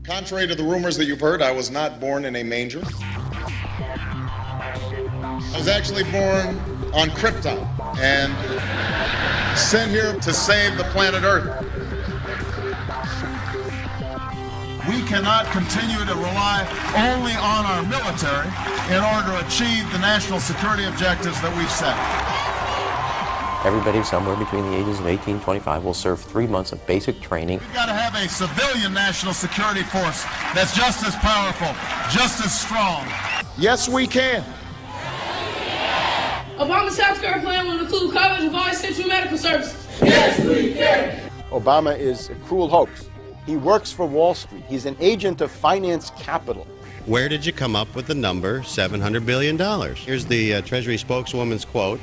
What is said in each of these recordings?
Contrary to the rumors that you've heard, I was not born in a manger. I was actually born on Krypton and sent here to save the planet Earth. We cannot continue to rely only on our military in order to achieve the national security objectives that we've set. Everybody somewhere between the ages of 18 and 25 will serve 3 months of basic training. We've got to have a civilian national security force that's just as powerful, just as strong. Yes, we can. Obama's healthcare plan will include coverage of all essential medical services. Yes, we can. Obama is a cruel hoax. He works for Wall Street. He's an agent of finance capital. Where did you come up with the number $700 billion? Here's the Treasury spokeswoman's quote.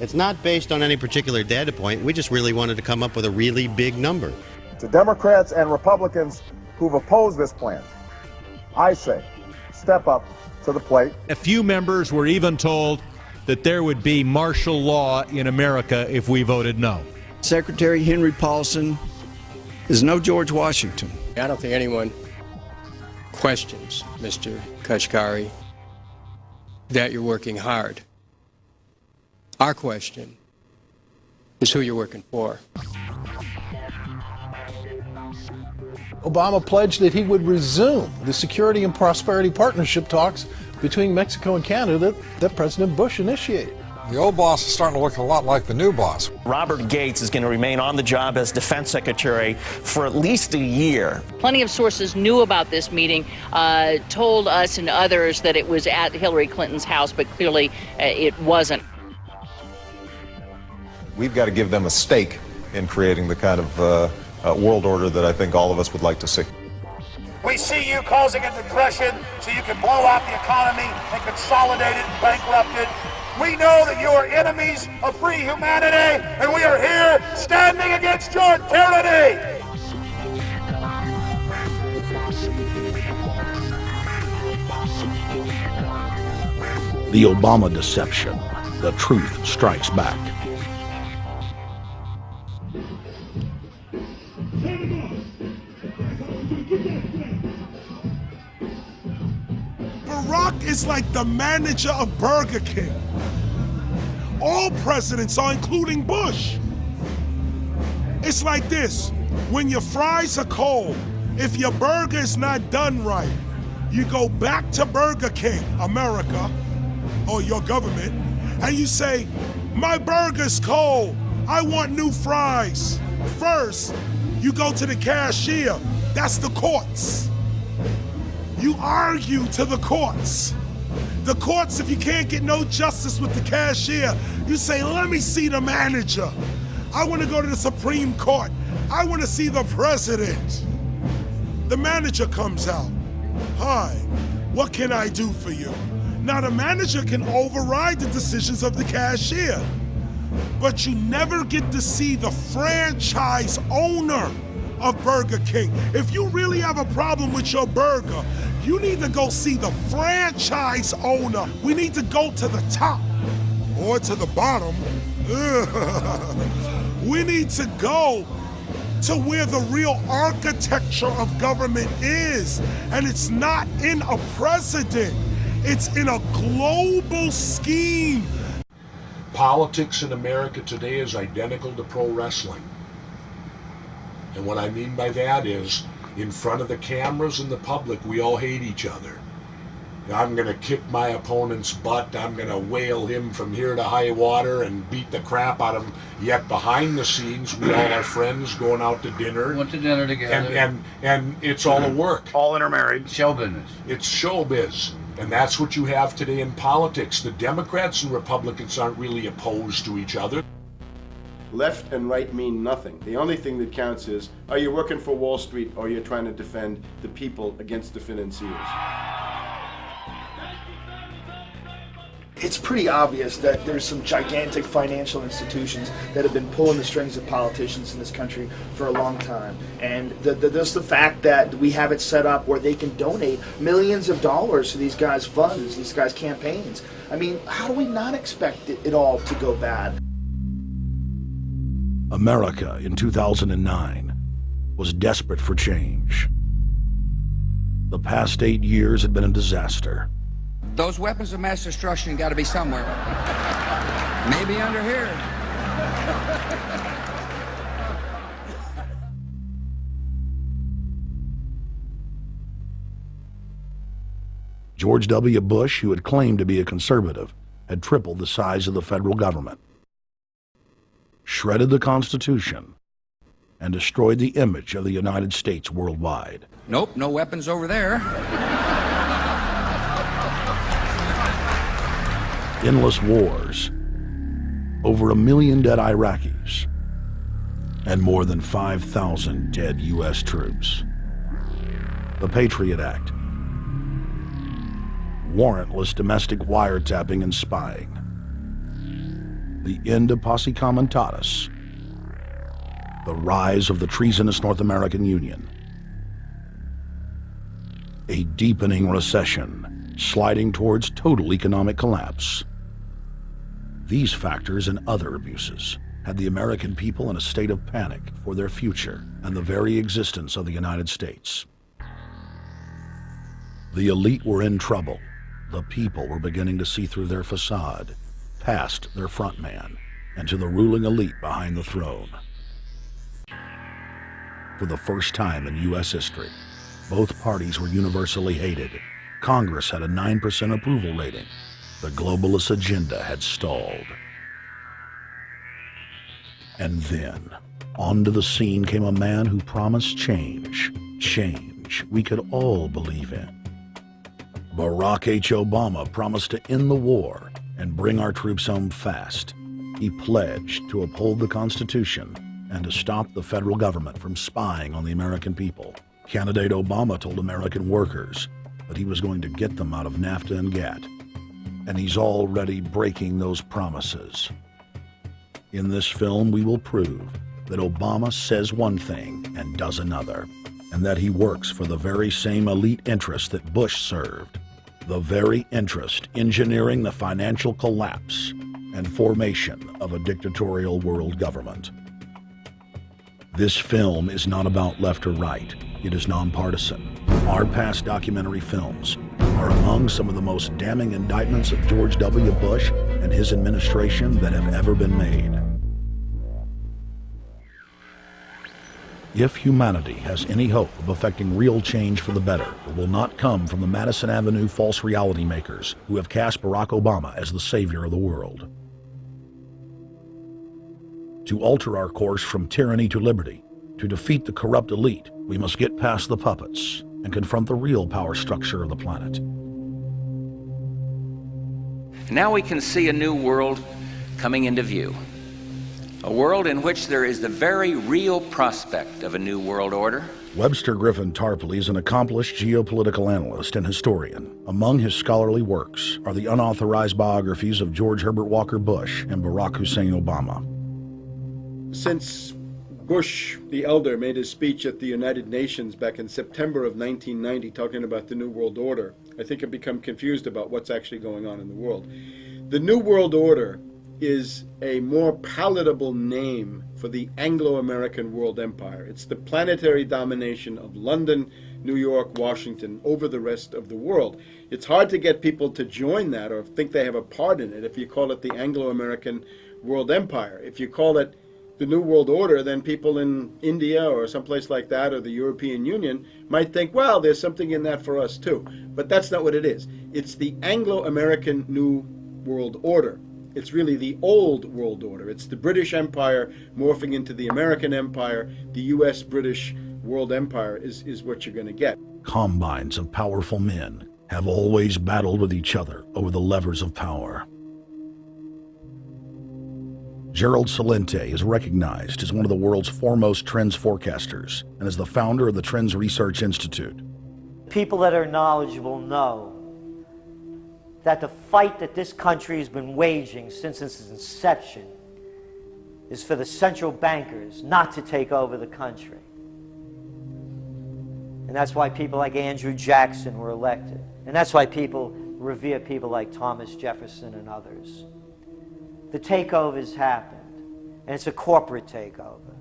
It's not based on any particular data point. We just really wanted to come up with a really big number. To Democrats and Republicans who've opposed this plan, I say, step up to the plate. A few members were even told that there would be martial law in America if we voted no. Secretary Henry Paulson is no George Washington. I don't think anyone questions, Mr. Kashkari, that you're working hard. Our question is who you're working for. Obama pledged that he would resume the Security and Prosperity Partnership talks between Mexico and Canada that President Bush initiated. The old boss is starting to look a lot like the new boss. Robert Gates is going to remain on the job as defense secretary for at least a year. Plenty of sources knew about this meeting, told us and others that it was at Hillary Clinton's house, but clearly it wasn't. We've got to give them a stake in creating the kind of world order that I think all of us would like to see. We see you causing a depression so you can blow out the economy and consolidate it and bankrupt it. We know that you are enemies of free humanity, and we are here standing against your tyranny. The Obama deception. The truth strikes back. Barack is like the manager of Burger King. All presidents are, including Bush. It's like this: when your fries are cold, if your burger is not done right, you go back to Burger King, America, or your government, and you say, my burger's cold, I want new fries. First, you go to the cashier, that's the courts. You argue to the courts. The courts, if you can't get no justice with the cashier, you say, let me see the manager. I want to go to the Supreme Court. I want to see the president. The manager comes out. Hi, what can I do for you? Now the manager can override the decisions of the cashier, but you never get to see the franchise owner of Burger King. If you really have a problem with your burger, you need to go see the franchise owner. We need to go to the top or to the bottom. We need to go to where the real architecture of government is. And it's not in a president. It's in a global scheme. Politics in America today is identical to pro wrestling. And what I mean by that is, in front of the cameras and the public, we all hate each other. I'm going to kick my opponent's butt. I'm going to whale him from here to high water and beat the crap out of him. Yet behind the scenes, we all are friends going out to dinner. Went to dinner together. And it's all a work. All intermarried. Show business. It's showbiz. And that's what you have today in politics. The Democrats and Republicans aren't really opposed to each other. Left and right mean nothing. The only thing that counts is, are you working for Wall Street or you're trying to defend the people against the financiers? It's pretty obvious that there's some gigantic financial institutions that have been pulling the strings of politicians in this country for a long time. And just the fact that we have it set up where they can donate millions of dollars to these guys' funds, these guys' campaigns. I mean, how do we not expect it all to go bad? America in 2009 was desperate for change. The past 8 years had been a disaster. Those weapons of mass destruction got to be somewhere. Maybe under here. George W. Bush, who had claimed to be a conservative, had tripled the size of the federal government, shredded the Constitution, and destroyed the image of the United States worldwide. Nope, no weapons over there. Endless wars, over 1 million dead Iraqis, and more than 5,000 dead U.S. troops. The Patriot Act, warrantless domestic wiretapping and spying, the end of posse comitatus, the rise of the treasonous North American Union, a deepening recession sliding towards total economic collapse. These factors and other abuses had the American people in a state of panic for their future and the very existence of the United States. The elite were in trouble. The people were beginning to see through their facade, past their front man, and to the ruling elite behind the throne. For the first time in U.S. history, both parties were universally hated. Congress had a 9% approval rating. The globalist agenda had stalled. And then, onto the scene came a man who promised change. Change we could all believe in. Barack H. Obama promised to end the war and bring our troops home fast. He pledged to uphold the Constitution and to stop the federal government from spying on the American people. Candidate Obama told American workers that he was going to get them out of NAFTA and GATT, and he's already breaking those promises. In this film, we will prove that Obama says one thing and does another, and that he works for the very same elite interests that Bush served, the very interest engineering the financial collapse and formation of a dictatorial world government. This film is not about left or right. It is nonpartisan. Our past documentary films are among some of the most damning indictments of George W. Bush and his administration that have ever been made. If humanity has any hope of effecting real change for the better, it will not come from the Madison Avenue false reality makers who have cast Barack Obama as the savior of the world. To alter our course from tyranny to liberty, to defeat the corrupt elite, we must get past the puppets and confront the real power structure of the planet. Now we can see a new world coming into view. A world in which there is the very real prospect of a new world order. Webster Griffin Tarpley is an accomplished geopolitical analyst and historian. Among his scholarly works are the unauthorized biographies of George Herbert Walker Bush and Barack Hussein Obama. Since Bush the elder made his speech at the United Nations back in September of 1990 talking about the New World Order, I think I've become confused about what's actually going on in the world. The New World Order is a more palatable name for the Anglo-American world empire. It's the planetary domination of London, New York, Washington over the rest of the world. It's hard to get people to join that or think they have a part in it if you call it the Anglo-American world empire. If you call it the New World Order, then people in India or someplace like that or the European Union might think, well, there's something in that for us too. But that's not what it is. It's the Anglo-American New World Order. It's really the old world order. It's the British Empire morphing into the American Empire. The U.S.-British world empire is what you're going to get. Combines of powerful men have always battled with each other over the levers of power. Gerald Celente is recognized as one of the world's foremost trends forecasters and is the founder of the Trends Research Institute. People that are knowledgeable know that the fight that this country has been waging since its inception is for the central bankers not to take over the country. And that's why people like Andrew Jackson were elected. And that's why people revere people like Thomas Jefferson and others. The takeover's happened, and it's a corporate takeover.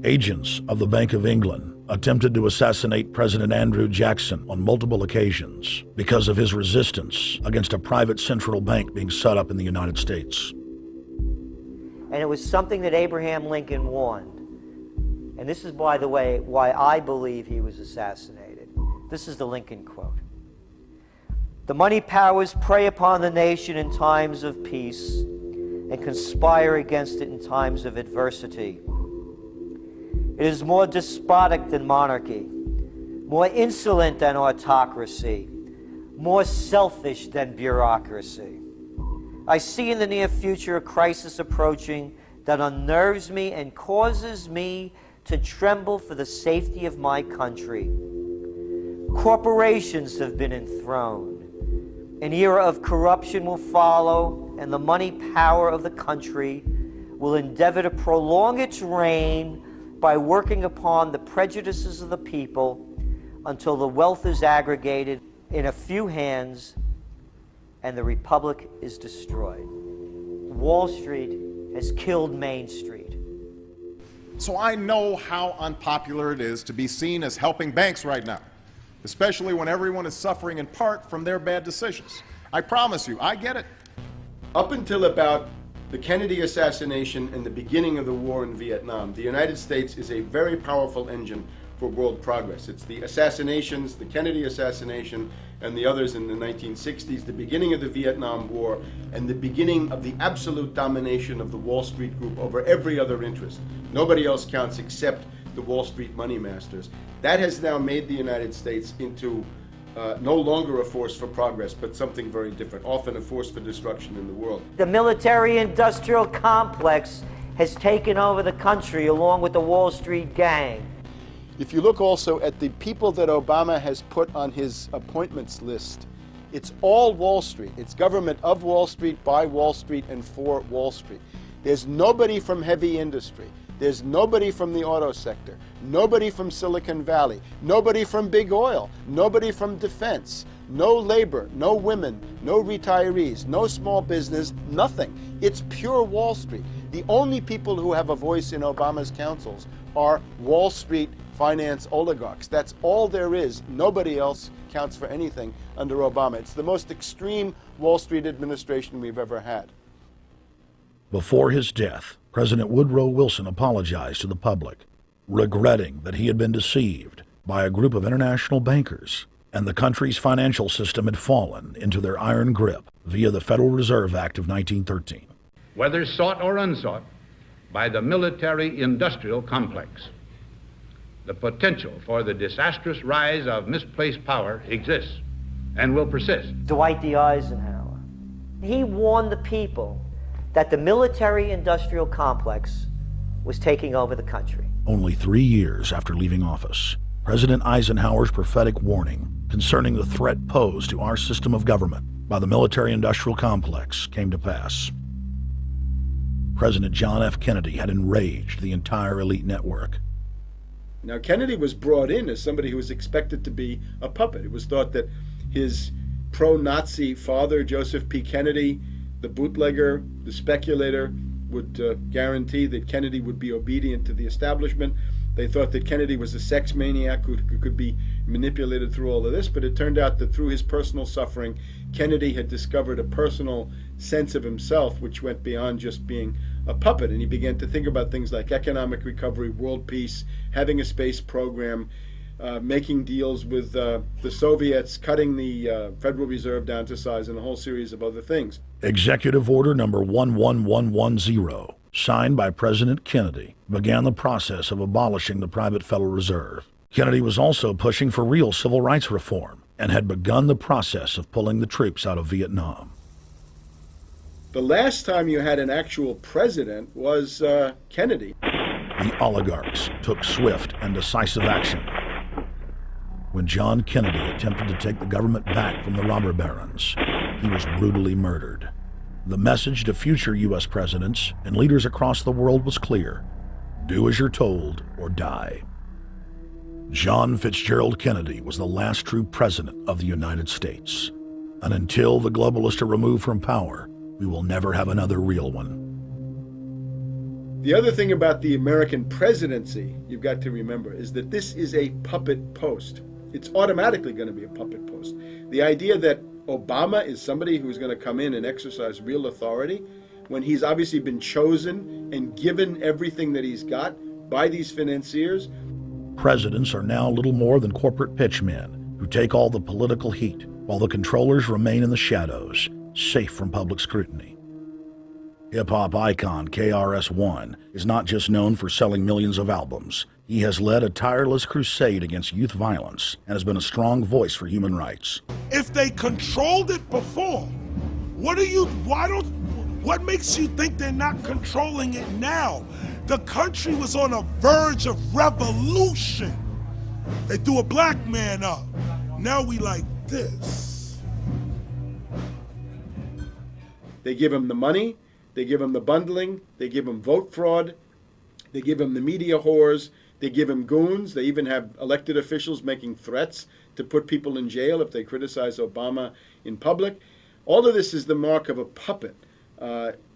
Agents of the Bank of England, attempted to assassinate President Andrew Jackson on multiple occasions because of his resistance against a private central bank being set up in the United States. And it was something that Abraham Lincoln warned. And this is, by the way, why I believe he was assassinated. This is the Lincoln quote. "The money powers prey upon the nation in times of peace and conspire against it in times of adversity. It is more despotic than monarchy, more insolent than autocracy, more selfish than bureaucracy. I see in the near future a crisis approaching that unnerves me and causes me to tremble for the safety of my country. Corporations have been enthroned. An era of corruption will follow, and the money power of the country will endeavor to prolong its reign by working upon the prejudices of the people until the wealth is aggregated in a few hands and the republic is destroyed. Wall Street has killed Main Street." So I know how unpopular it is to be seen as helping banks right now, especially when everyone is suffering in part from their bad decisions. I promise you, I get it. Up until about the Kennedy assassination and the beginning of the war in Vietnam, the United States is a very powerful engine for world progress. It's the assassinations, the Kennedy assassination, and the others in the 1960s, the beginning of the Vietnam War, and the beginning of the absolute domination of the Wall Street group over every other interest. Nobody else counts except the Wall Street money masters. That has now made the United States into no longer a force for progress, but something very different, often a force for destruction in the world. The military-industrial complex has taken over the country along with the Wall Street gang. If you look also at the people that Obama has put on his appointments list, it's all Wall Street. It's government of Wall Street, by Wall Street, and for Wall Street. There's nobody from heavy industry. There's nobody from the auto sector, nobody from Silicon Valley, nobody from big oil, nobody from defense, no labor, no women, no retirees, no small business, nothing. It's pure Wall Street. The only people who have a voice in Obama's councils are Wall Street finance oligarchs. That's all there is. Nobody else counts for anything under Obama. It's the most extreme Wall Street administration we've ever had. Before his death, President Woodrow Wilson apologized to the public, regretting that he had been deceived by a group of international bankers and the country's financial system had fallen into their iron grip via the Federal Reserve Act of 1913. Whether sought or unsought by the military-industrial complex, the potential for the disastrous rise of misplaced power exists and will persist. Dwight D. Eisenhower, he warned the people that the military-industrial complex was taking over the country. Only 3 years after leaving office, President Eisenhower's prophetic warning concerning the threat posed to our system of government by the military-industrial complex came to pass. President John F. Kennedy had enraged the entire elite network. Now, Kennedy was brought in as somebody who was expected to be a puppet. It was thought that his pro-Nazi father, Joseph P. Kennedy, the bootlegger, the speculator, would guarantee that Kennedy would be obedient to the establishment. They thought that Kennedy was a sex maniac who could be manipulated through all of this, but it turned out that through his personal suffering, Kennedy had discovered a personal sense of himself which went beyond just being a puppet, and he began to think about things like economic recovery, world peace, having a space program, making deals with the Soviets, cutting the Federal Reserve down to size, and a whole series of other things. Executive Order number 11110, signed by President Kennedy, began the process of abolishing the private Federal Reserve. Kennedy was also pushing for real civil rights reform and had begun the process of pulling the troops out of Vietnam. The last time you had an actual president was Kennedy. The oligarchs took swift and decisive action. When John Kennedy attempted to take the government back from the robber barons, he was brutally murdered. The message to future U.S. presidents and leaders across the world was clear: do as you're told or die. John Fitzgerald Kennedy was the last true president of the United States. And until the globalists are removed from power, we will never have another real one. The other thing about the American presidency you've got to remember is that this is a puppet post. It's automatically going to be a puppet post. The idea that Obama is somebody who's going to come in and exercise real authority when he's obviously been chosen and given everything that he's got by these financiers. Presidents are now little more than corporate pitchmen who take all the political heat, while the controllers remain in the shadows, safe from public scrutiny. Hip-hop icon KRS-One is not just known for selling millions of albums. He has led a tireless crusade against youth violence and has been a strong voice for human rights. If they controlled it before, what makes you think they're not controlling it now? The country was on a verge of revolution. They threw a black man up. Now we like this. They give him the money, they give him the bundling, they give him vote fraud, they give him the media whores, they give him goons. They even have elected officials making threats to put people in jail if they criticize Obama in public. All of this is the mark of a puppet.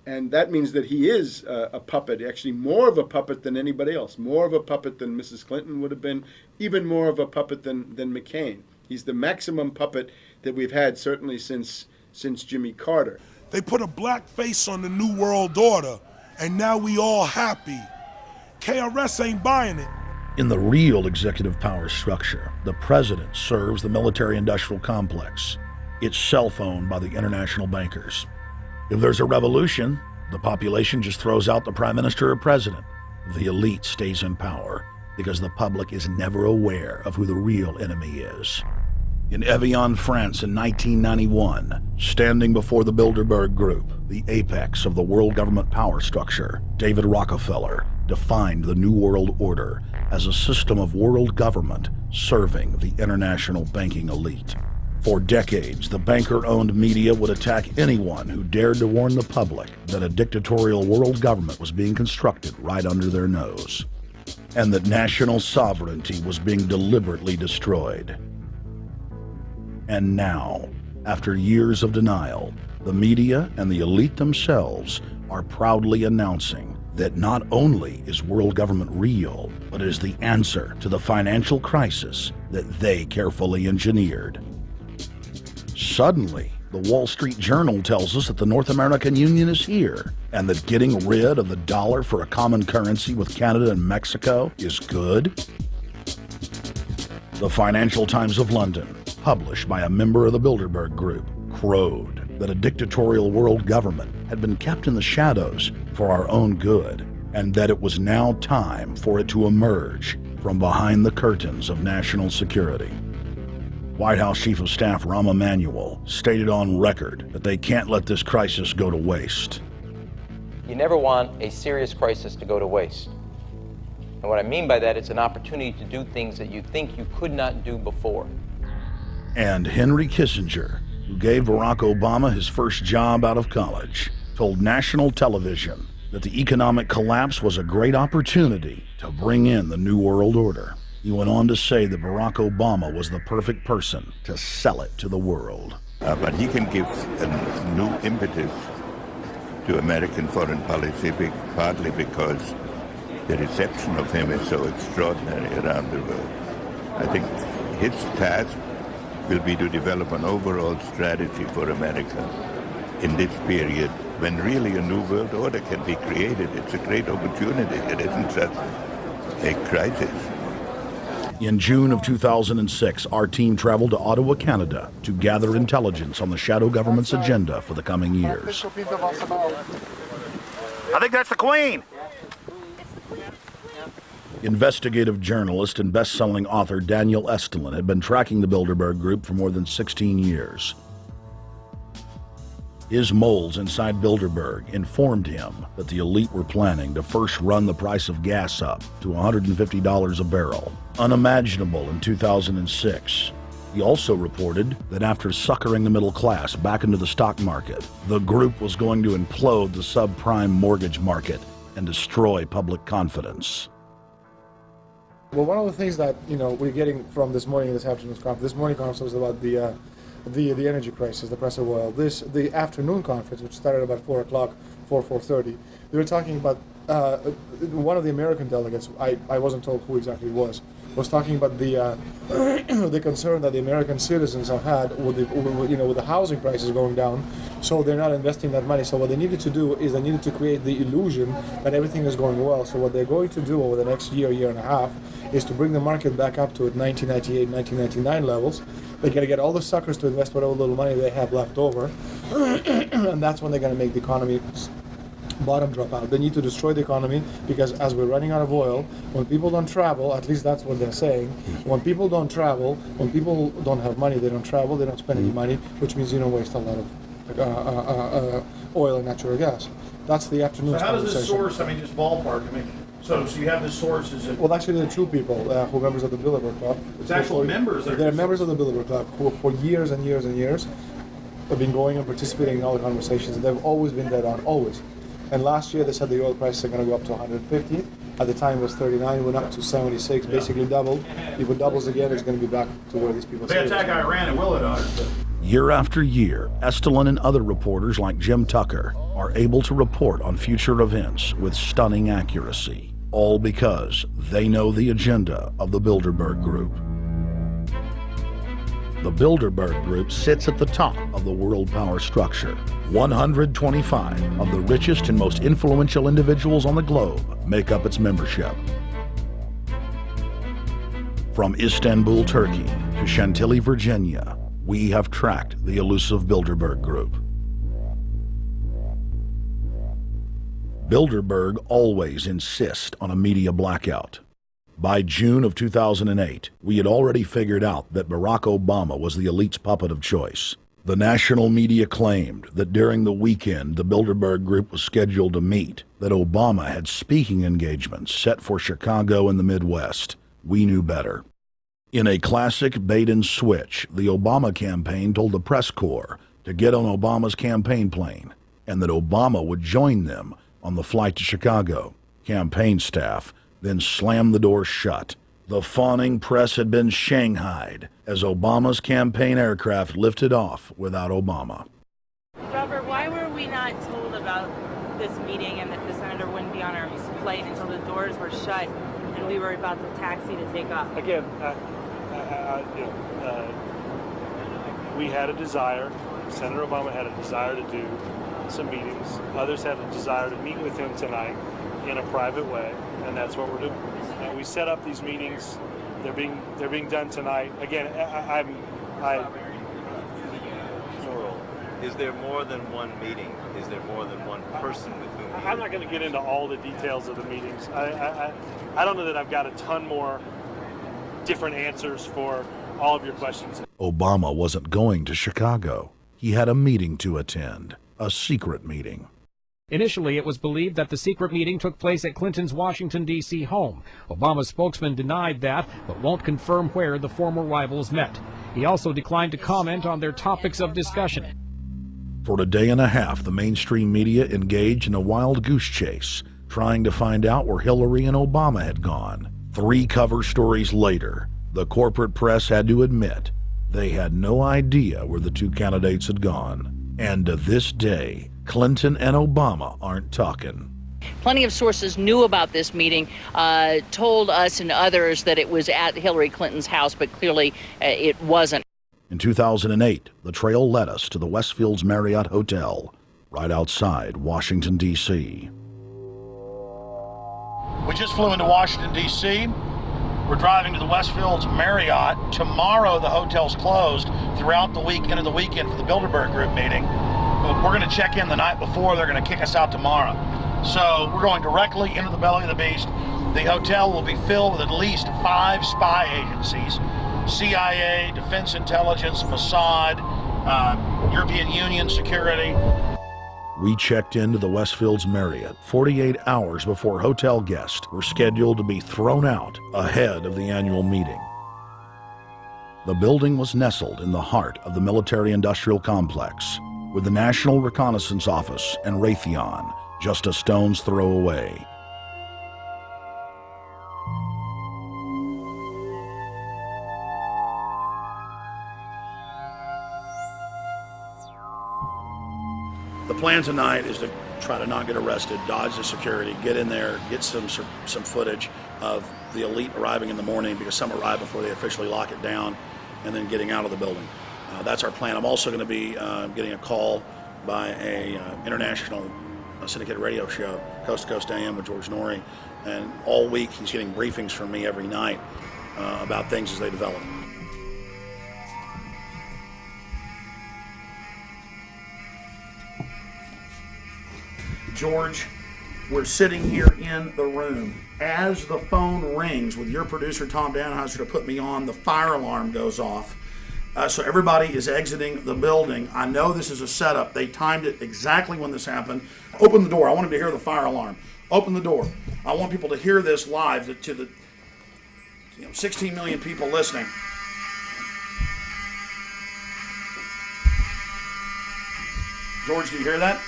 And that means that he is a puppet, actually more of a puppet than anybody else, more of a puppet than Mrs. Clinton would have been, even more of a puppet than McCain. He's the maximum puppet that we've had certainly since Jimmy Carter. They put a black face on the New World Order, and now we all happy. KRS ain't buying it. In the real executive power structure, the president serves the military-industrial complex. It's self-owned by the international bankers. If there's a revolution, the population just throws out the prime minister or president. The elite stays in power because the public is never aware of who the real enemy is. In Evian, France in 1991, standing before the Bilderberg Group, the apex of the world government power structure, David Rockefeller defined the New World Order as a system of world government serving the international banking elite. For decades, the banker-owned media would attack anyone who dared to warn the public that a dictatorial world government was being constructed right under their nose, and that national sovereignty was being deliberately destroyed. And now, after years of denial, the media and the elite themselves are proudly announcing that not only is world government real, but it is the answer to the financial crisis that they carefully engineered. Suddenly, the Wall Street Journal tells us that the North American Union is here, and that getting rid of the dollar for a common currency with Canada and Mexico is good. The Financial Times of London, published by a member of the Bilderberg Group, crowed that a dictatorial world government had been kept in the shadows for our own good, and that it was now time for it to emerge from behind the curtains of national security. White House Chief of Staff Rahm Emanuel stated on record that they can't let this crisis go to waste. You never want a serious crisis to go to waste. And what I mean by that, it's an opportunity to do things that you think you could not do before. And Henry Kissinger, who gave Barack Obama his first job out of college, told national television that the economic collapse was a great opportunity to bring in the New World Order. He went on to say that Barack Obama was the perfect person to sell it to the world. But he can give a new impetus to American foreign policy, partly because the reception of him is so extraordinary around the world. I think his task will be to develop an overall strategy for America in this period when really a new world order can be created. It's a great opportunity. It isn't just a crisis. In June of 2006, our team traveled to Ottawa, Canada, to gather intelligence on the shadow government's agenda for the coming years. I think that's the Queen. Investigative journalist and best-selling author Daniel Estulin had been tracking the Bilderberg Group for more than 16 years. His moles inside Bilderberg informed him that the elite were planning to first run the price of gas up to $150 a barrel, unimaginable in 2006. He also reported that after suckering the middle class back into the stock market, the group was going to implode the subprime mortgage market and destroy public confidence. Well, one of the things that we're getting from this afternoon's conference, this morning conference was about the energy crisis, the price of oil. The afternoon conference, which started about 4 o'clock, 4:30, they were talking about one of the American delegates, I wasn't told who exactly it was talking about the the concern that the American citizens have had with the housing prices going down, so they're not investing that money. So what they needed to do is they needed to create the illusion that everything is going well. So what they're going to do over the next year and a half, is to bring the market back up to 1998, 1999 levels. They're going to get all the suckers to invest whatever little money they have left over, and that's when they're going to make the economy bottom drop out. They need to destroy the economy because as we're running out of oil, when people don't travel, at least that's what they're saying, when people don't travel, when people don't have money, they don't travel, they don't spend any money, which means you don't waste a lot of oil and natural gas. That's the afternoon's So how does this conversation. source, I mean, just ballpark, I mean, so you have this source, is it? Well, actually, there are two people who are members of the Bilderberg Club. It's actual members that are They're members of the Bilderberg Club who, for years and years and years, have been going and participating in all the conversations. They've always been dead on, always. And last year they said the oil prices are going to go up to 150. At the time it was 39, went up to 76, basically doubled. If it doubles again, it's going to be back to where these people They say. attack Iran, it will it are. Year after year, Estelin and other reporters like Jim Tucker are able to report on future events with stunning accuracy, all because they know the agenda of the Bilderberg Group. The Bilderberg Group sits at the top of the world power structure. 125 of the richest and most influential individuals on the globe make up its membership. From Istanbul, Turkey to Chantilly, Virginia, we have tracked the elusive Bilderberg Group. Bilderberg always insist on a media blackout. By June of 2008, we had already figured out that Barack Obama was the elite's puppet of choice. The national media claimed that during the weekend the Bilderberg Group was scheduled to meet, that Obama had speaking engagements set for Chicago and the Midwest. We knew better. In a classic bait and switch, the Obama campaign told the press corps to get on Obama's campaign plane, and that Obama would join them on the flight to Chicago. Campaign staff then slammed the door shut. The fawning press had been shanghaied as Obama's campaign aircraft lifted off without Obama. Robert, why were we not told about this meeting and that the senator wouldn't be on our flight until the doors were shut and we were about to taxi to take off? Again, we had a desire, Senator Obama had a desire to do some meetings. Others had a desire to meet with him tonight in a private way, and that's what we're doing. And we set up these meetings. They're being done tonight. Again, Is there more than one meeting? Is there more than one person with whom I'm not going to get into all the details of the meetings. I don't know that I've got a ton more different answers for all of your questions. Obama wasn't going to Chicago. He had a meeting to attend, a secret meeting. Initially, it was believed that the secret meeting took place at Clinton's Washington, D.C. home. Obama's spokesman denied that, but won't confirm where the former rivals met. He also declined to comment on their topics of discussion. For a day and a half, the mainstream media engaged in a wild goose chase, trying to find out where Hillary and Obama had gone. 3 cover stories later, the corporate press had to admit they had no idea where the 2 candidates had gone. And to this day, Clinton and Obama aren't talking. Plenty of sources knew about this meeting, told us and others that it was at Hillary Clinton's house, but clearly it wasn't. In 2008, the trail led us to the Westfields Marriott Hotel, right outside Washington, D.C. We just flew into Washington, D.C. We're driving to the Westfields Marriott. Tomorrow, the hotel's closed throughout the week into the weekend for the Bilderberg Group meeting. We're going to check in the night before. They're going to kick us out tomorrow. So we're going directly into the belly of the beast. The hotel will be filled with at least 5 spy agencies: CIA, Defense Intelligence, Mossad, European Union Security. We checked into the Westfields Marriott 48 hours before hotel guests were scheduled to be thrown out ahead of the annual meeting. The building was nestled in the heart of the military-industrial complex, with the National Reconnaissance Office and Raytheon just a stone's throw away. The plan tonight is to try to not get arrested, dodge the security, get in there, get some footage of the elite arriving in the morning, because some arrive before they officially lock it down, and then getting out of the building. That's our plan. I'm also going to be getting a call by a international syndicated radio show, Coast to Coast AM with George Norrie, and all week he's getting briefings from me every night about things as they develop. George, we're sitting here in the room. As the phone rings with your producer, Tom Danheiser, to put me on, the fire alarm goes off. So everybody is exiting the building. I know this is a setup. They timed it exactly when this happened. Open the door. I want them to hear the fire alarm. Open the door. I want people to hear this live to the 16 million people listening. George, do you hear that?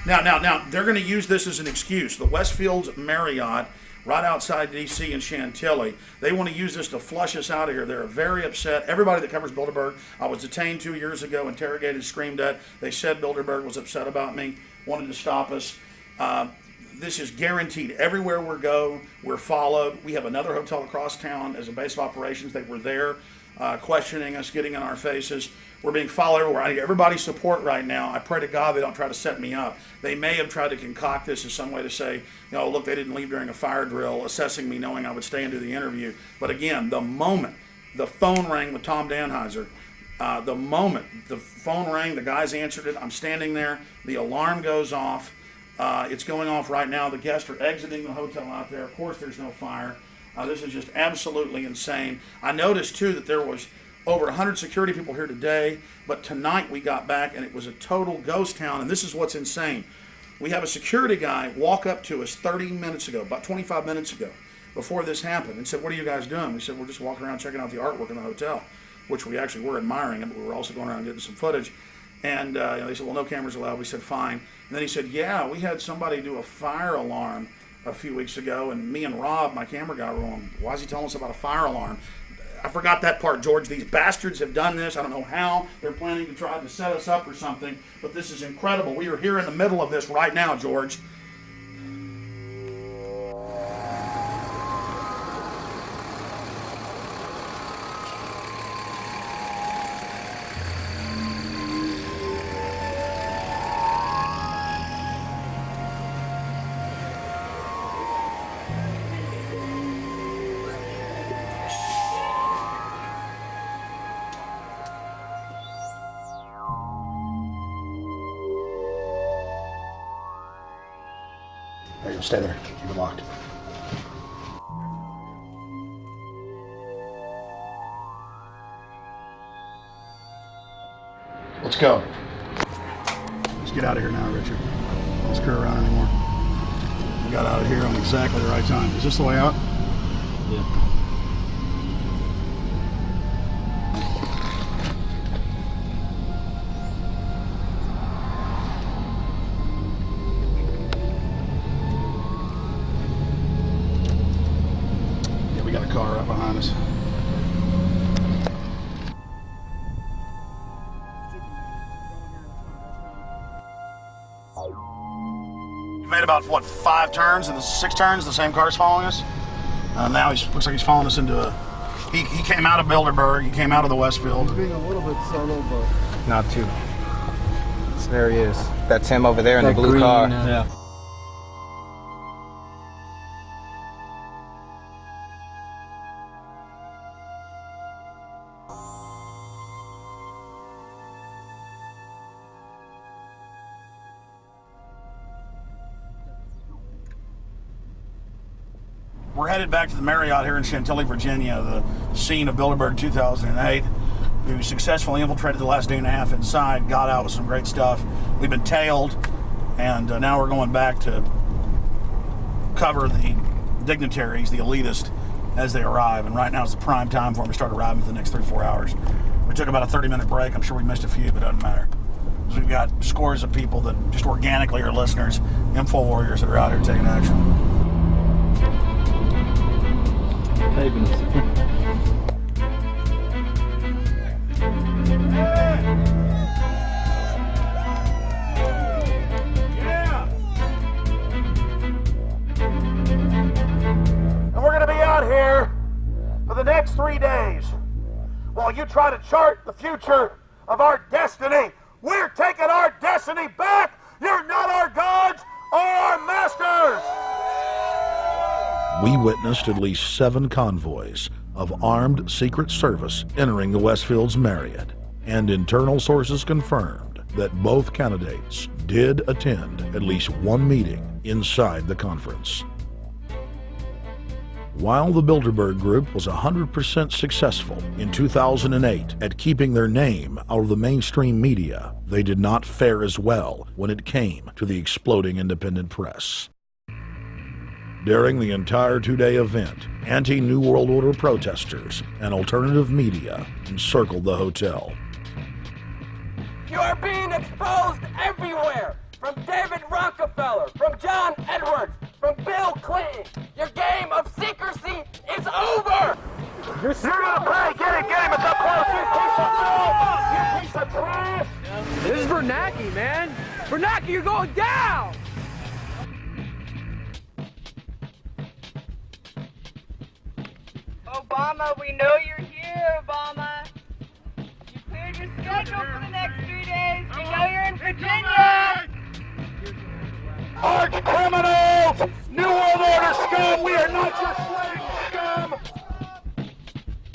Now, they're going to use this as an excuse. The Westfields Marriott, right outside D.C. in Chantilly, they want to use this to flush us out of here. They're very upset. Everybody that covers Bilderberg, I was detained 2 years ago, interrogated, screamed at. They said Bilderberg was upset about me, wanted to stop us. This is guaranteed. Everywhere we go, we're followed. We have another hotel across town as a base of operations. They were there questioning us, getting in our faces. We're being followed everywhere. I need everybody's support right now. I pray to God they don't try to set me up. They may have tried to concoct this as some way to say, look, they didn't leave during a fire drill, assessing me, knowing I would stay and do the interview. But again, the moment the phone rang with Tom Danheiser, the moment the phone rang, the guys answered it, I'm standing there, the alarm goes off. It's going off right now. The guests are exiting the hotel out there. Of course, there's no fire. This is just absolutely insane. I noticed, too, that there was over 100 security people here today, but tonight we got back and it was a total ghost town, and this is what's insane. We have a security guy walk up to us 30 minutes ago, about 25 minutes ago, before this happened, and said, "What are you guys doing?" We said, "We're just walking around checking out the artwork in the hotel," which we actually were admiring, but we were also going around getting some footage. And they said, "Well, no cameras allowed." We said, "Fine." And then he said, "Yeah, we had somebody do a fire alarm a few weeks ago, and me and Rob, my camera guy, were going, why is he telling us about a fire alarm?" I forgot that part, George. These bastards have done this. I don't know how. They're planning to try to set us up or something, but this is incredible. We are here in the middle of this right now, George. Hey, stay there. Keep it locked. Let's go. Let's get out of here now, Richard. Don't screw around anymore. We got out of here on exactly the right time. Is this the way out? Yeah. Car right behind us. We made about, 5 turns, and 6 turns, the same car's following us. Now looks like he's following us into a... He came out of Bilderberg, he came out of the Westfield. He's being a little bit subtle, but... Not too. So there he is. That's him over there in the blue green, car. yeah. We're headed back to the Marriott here in Chantilly, Virginia, the scene of Bilderberg 2008. We successfully infiltrated the last day and a half inside, got out with some great stuff. We've been tailed, and now we're going back to cover the dignitaries, the elitists, as they arrive. And right now is the prime time for them to start arriving for the next 3-4 hours. We took about a 30-minute break. I'm sure we missed a few, but it doesn't matter. So we've got scores of people that just organically are listeners, info warriors that are out here taking action. Yeah! next 3 days, while you try to chart the future of our destiny, we're taking our destiny back. You're not our gods or our masters. We witnessed at least 7 convoys of armed Secret Service entering the Westfield's Marriott, and internal sources confirmed that both candidates did attend at least one meeting inside the conference. While the Bilderberg Group was 100% successful in 2008 at keeping their name out of the mainstream media, they did not fare as well when it came to the exploding independent press. During the entire 2-day event, anti-New World Order protesters and alternative media encircled the hotel. You are being exposed everywhere! From David Rockefeller, from John Edwards, from Bill Clinton. Your game of secrecy is over! You're gonna pay! Get it! It's up close! You piece of filth! You piece of trash! This is Bernanke, man! Bernanke, you're going down! Obama, we know you're here, Obama. You cleared your schedule for the next 3 days. We know you're in Virginia. Arch criminals! New World Order scum! We are not your slave scum!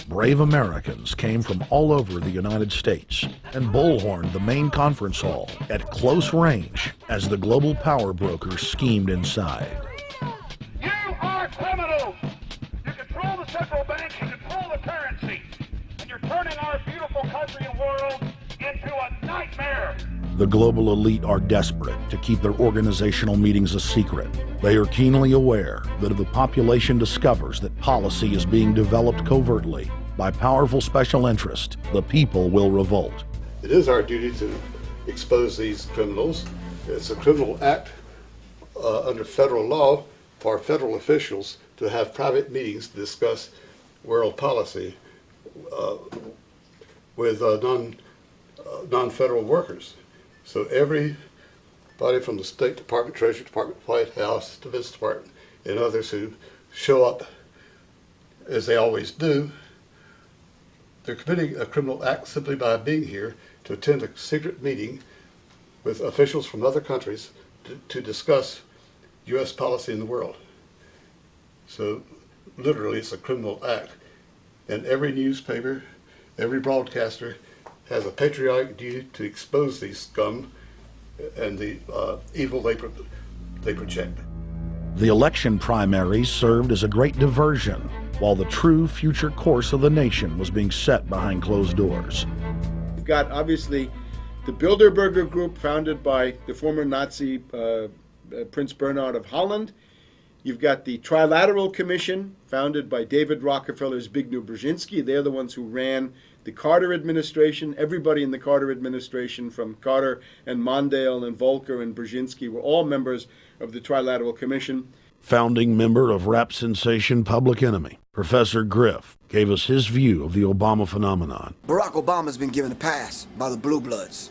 Brave Americans came from all over the United States and bullhorned the main conference hall at close range as the global power brokers schemed inside. You are criminals! You control the central bank, you control the currency, and you're turning our beautiful country and world into a nightmare! The global elite are desperate to keep their organizational meetings a secret. They are keenly aware that if the population discovers that policy is being developed covertly by powerful special interest, the people will revolt. It is our duty to expose these criminals. It's a criminal act under federal law for federal officials to have private meetings to discuss world policy with non-federal workers. So everybody from the State Department, Treasury Department, White House, Defense Department, and others who show up, as they always do, they're committing a criminal act simply by being here to attend a secret meeting with officials from other countries to discuss U.S. policy in the world. So literally it's a criminal act. And every newspaper, every broadcaster has a patriotic duty to expose these scum and the evil they project. The election primaries served as a great diversion, while the true future course of the nation was being set behind closed doors. You've got, obviously, the Bilderberger Group, founded by the former Nazi Prince Bernhard of Holland. You've got the Trilateral Commission, founded by David Rockefeller's Zbigniew Brzezinski. They're the ones who ran the Carter administration. Everybody in the Carter administration, from Carter and Mondale and Volcker and Brzezinski, were all members of the Trilateral Commission. Founding member of rap sensation Public Enemy, Professor Griff, gave us his view of the Obama phenomenon. Barack Obama's been given a pass by the Blue Bloods.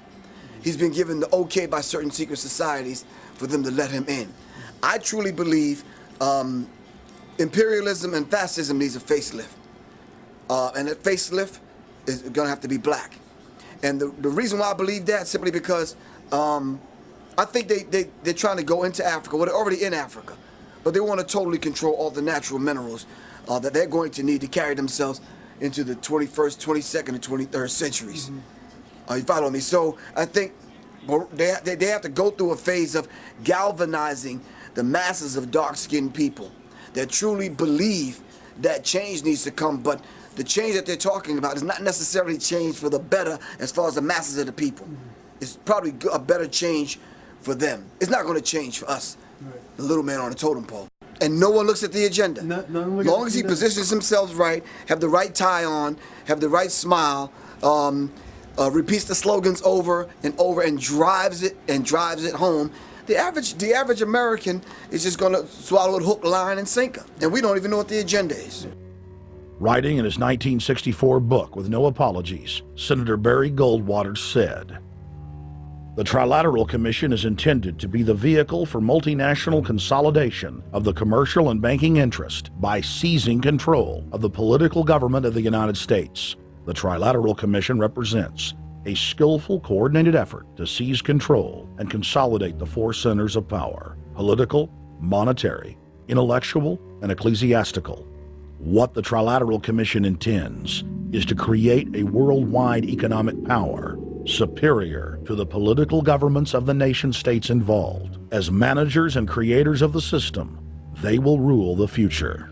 He's been given the okay by certain secret societies for them to let him in. I truly believe imperialism and fascism needs a facelift. And that facelift is gonna have to be black. And the reason why I believe that, simply because I think they're trying to go into Africa. Well, they're already in Africa, but they want to totally control all the natural minerals that they're going to need to carry themselves into the 21st, 22nd, and 23rd centuries. You follow me? So I think they have to go through a phase of galvanizing the masses of dark-skinned people that truly believe that change needs to come, but the change that they're talking about is not necessarily change for the better as far as the masses of the people. It's probably a better change for them. It's not going to change for us, the little man on the totem pole. And no one looks at the agenda. As long as he positions himself right, have the right tie on, have the right smile, repeats the slogans over and over and drives it home, the average American is just going to swallow it hook, line, and sinker. And we don't even know what the agenda is. Writing in his 1964 book, With No Apologies, Senator Barry Goldwater said, The Trilateral Commission is intended to be the vehicle for multinational consolidation of the commercial and banking interest by seizing control of the political government of the United States. The Trilateral Commission represents a skillful, coordinated effort to seize control and consolidate the four centers of power: political, monetary, intellectual, and ecclesiastical. What the Trilateral Commission intends is to create a worldwide economic power superior to the political governments of the nation-states involved. As managers and creators of the system, they will rule the future.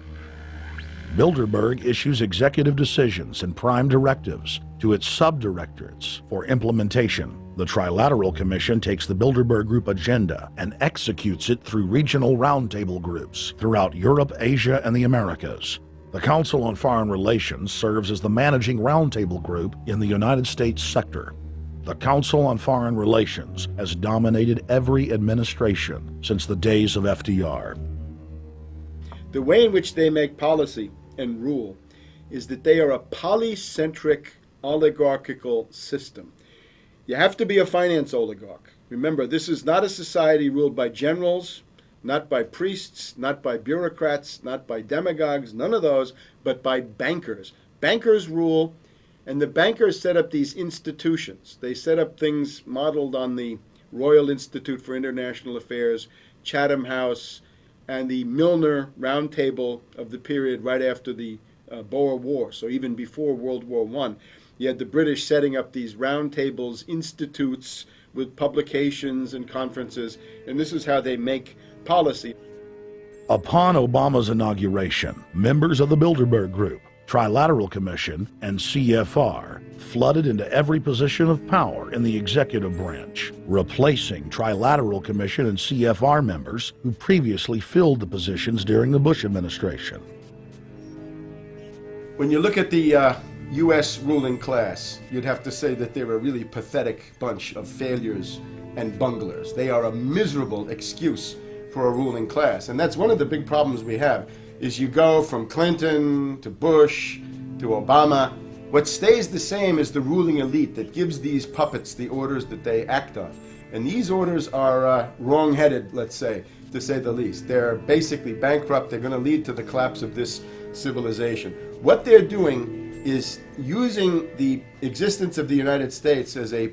Bilderberg issues executive decisions and prime directives to its subdirectorates for implementation. The Trilateral Commission takes the Bilderberg Group agenda and executes it through regional roundtable groups throughout Europe, Asia, and the Americas. The Council on Foreign Relations serves as the managing roundtable group in the United States sector. The Council on Foreign Relations has dominated every administration since the days of FDR. The way in which they make policy and rule is that they are a polycentric oligarchical system. You have to be a finance oligarch. Remember, this is not a society ruled by generals, not by priests, not by bureaucrats, not by demagogues, none of those, but by bankers. Bankers rule, and the bankers set up these institutions. They set up things modeled on the Royal Institute for International Affairs, Chatham House, and the Milner Round Table of the period right after the Boer War, so even before World War I. You had the British setting up these round tables, institutes with publications and conferences, and this is how they make policy. Upon Obama's inauguration, members of the Bilderberg Group, Trilateral Commission, and CFR flooded into every position of power in the executive branch, replacing Trilateral Commission and CFR members who previously filled the positions during the Bush administration. When you look at the U.S. ruling class, you'd have to say that they're a really pathetic bunch of failures and bunglers. They are a miserable excuse for a ruling class, and that's one of the big problems we have. Is you go from Clinton to Bush to Obama. What stays the same is the ruling elite that gives these puppets the orders that they act on. And these orders are wrong-headed, let's say, to say the least. They're basically bankrupt. They're going to lead to the collapse of this civilization. What they're doing is using the existence of the United States as a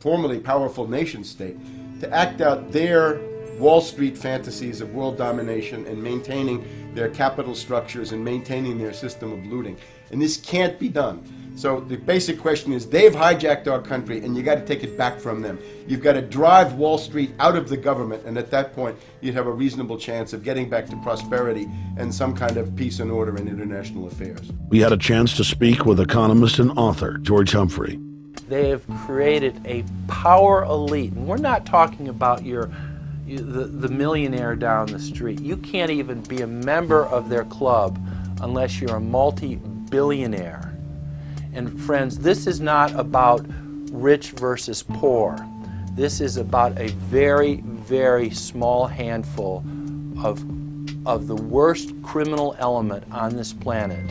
formerly powerful nation state to act out their Wall Street fantasies of world domination and maintaining their capital structures and maintaining their system of looting. And this can't be done. So the basic question is, they've hijacked our country and you got to take it back from them. You've got to drive Wall Street out of the government, and at that point you'd have a reasonable chance of getting back to prosperity and some kind of peace and order in international affairs. We had a chance to speak with economist and author George Humphrey. They have created a power elite, and we're not talking about the millionaire down the street. You can't even be a member of their club unless you're a multi-billionaire. And friends, this is not about rich versus poor. This is about a very, very small handful of the worst criminal element on this planet,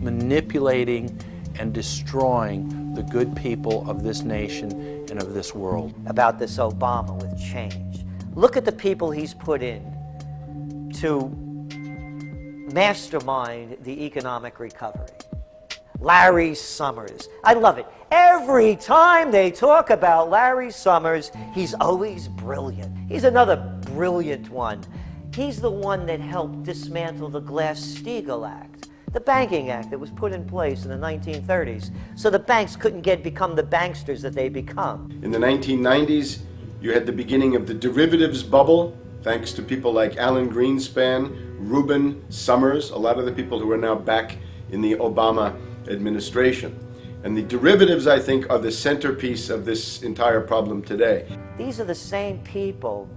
manipulating and destroying the good people of this nation and of this world. About this Obama with change. Look at the people he's put in to mastermind the economic recovery. Larry Summers. I love it. Every time they talk about Larry Summers, he's always brilliant. He's another brilliant one. He's the one that helped dismantle the Glass-Steagall Act, the banking act that was put in place in the 1930s, so the banks couldn't become the banksters that they become. In the 1990s, you had the beginning of the derivatives bubble, thanks to people like Alan Greenspan, Rubin, Summers, a lot of the people who are now back in the Obama administration. And the derivatives, I think, are the centerpiece of this entire problem today. These are the same people,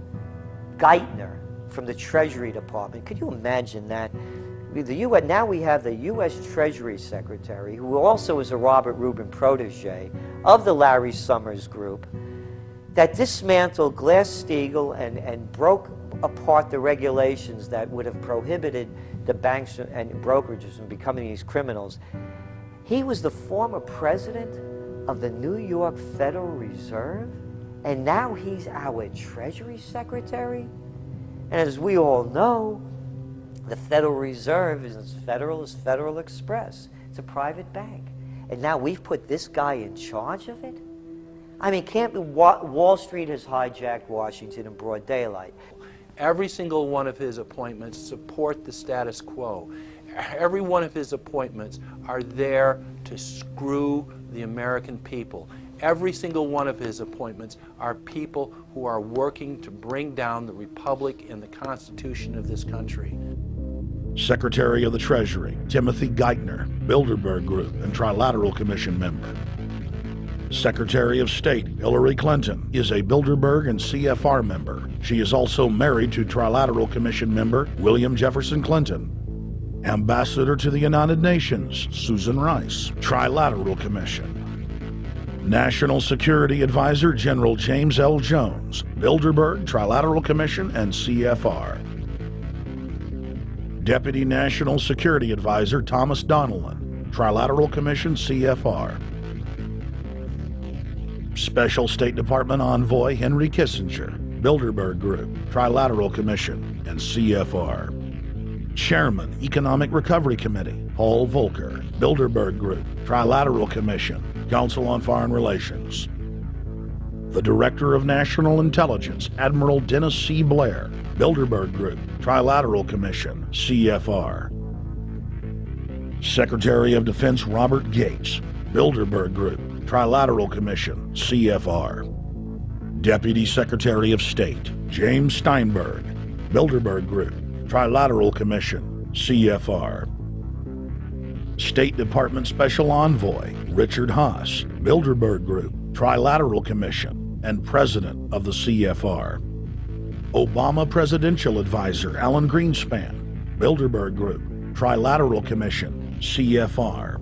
Geithner from the Treasury Department. Could you imagine that? Now we have the U.S. Treasury Secretary, who also is a Robert Rubin protege of the Larry Summers Group, that dismantled Glass-Steagall and broke apart the regulations that would have prohibited the banks and brokerages from becoming these criminals. He was the former president of the New York Federal Reserve. And now he's our Treasury Secretary? And as we all know, the Federal Reserve is as federal as Federal Express. It's a private bank. And now we've put this guy in charge of it? I mean, Wall Street has hijacked Washington in broad daylight. Every single one of his appointments support the status quo. Every one of his appointments are there to screw the American people. Every single one of his appointments are people who are working to bring down the Republic and the Constitution of this country. Secretary of the Treasury, Timothy Geithner, Bilderberg Group and Trilateral Commission member. Secretary of State, Hillary Clinton, is a Bilderberg and CFR member. She is also married to Trilateral Commission member William Jefferson Clinton. Ambassador to the United Nations, Susan Rice, Trilateral Commission. National Security Advisor General James L. Jones, Bilderberg, Trilateral Commission, and CFR. Deputy National Security Advisor Thomas Donilon, Trilateral Commission, CFR. Special State Department Envoy Henry Kissinger, Bilderberg Group, Trilateral Commission, and CFR. Chairman, Economic Recovery Committee, Paul Volcker, Bilderberg Group, Trilateral Commission, Council on Foreign Relations. The Director of National Intelligence, Admiral Dennis C. Blair, Bilderberg Group, Trilateral Commission, CFR. Secretary of Defense Robert Gates, Bilderberg Group, Trilateral Commission, CFR. Deputy Secretary of State James Steinberg, Bilderberg Group, Trilateral Commission, CFR. State Department Special Envoy Richard Haas, Bilderberg Group, Trilateral Commission, and President of the CFR. Obama Presidential Advisor Alan Greenspan, Bilderberg Group, Trilateral Commission, CFR.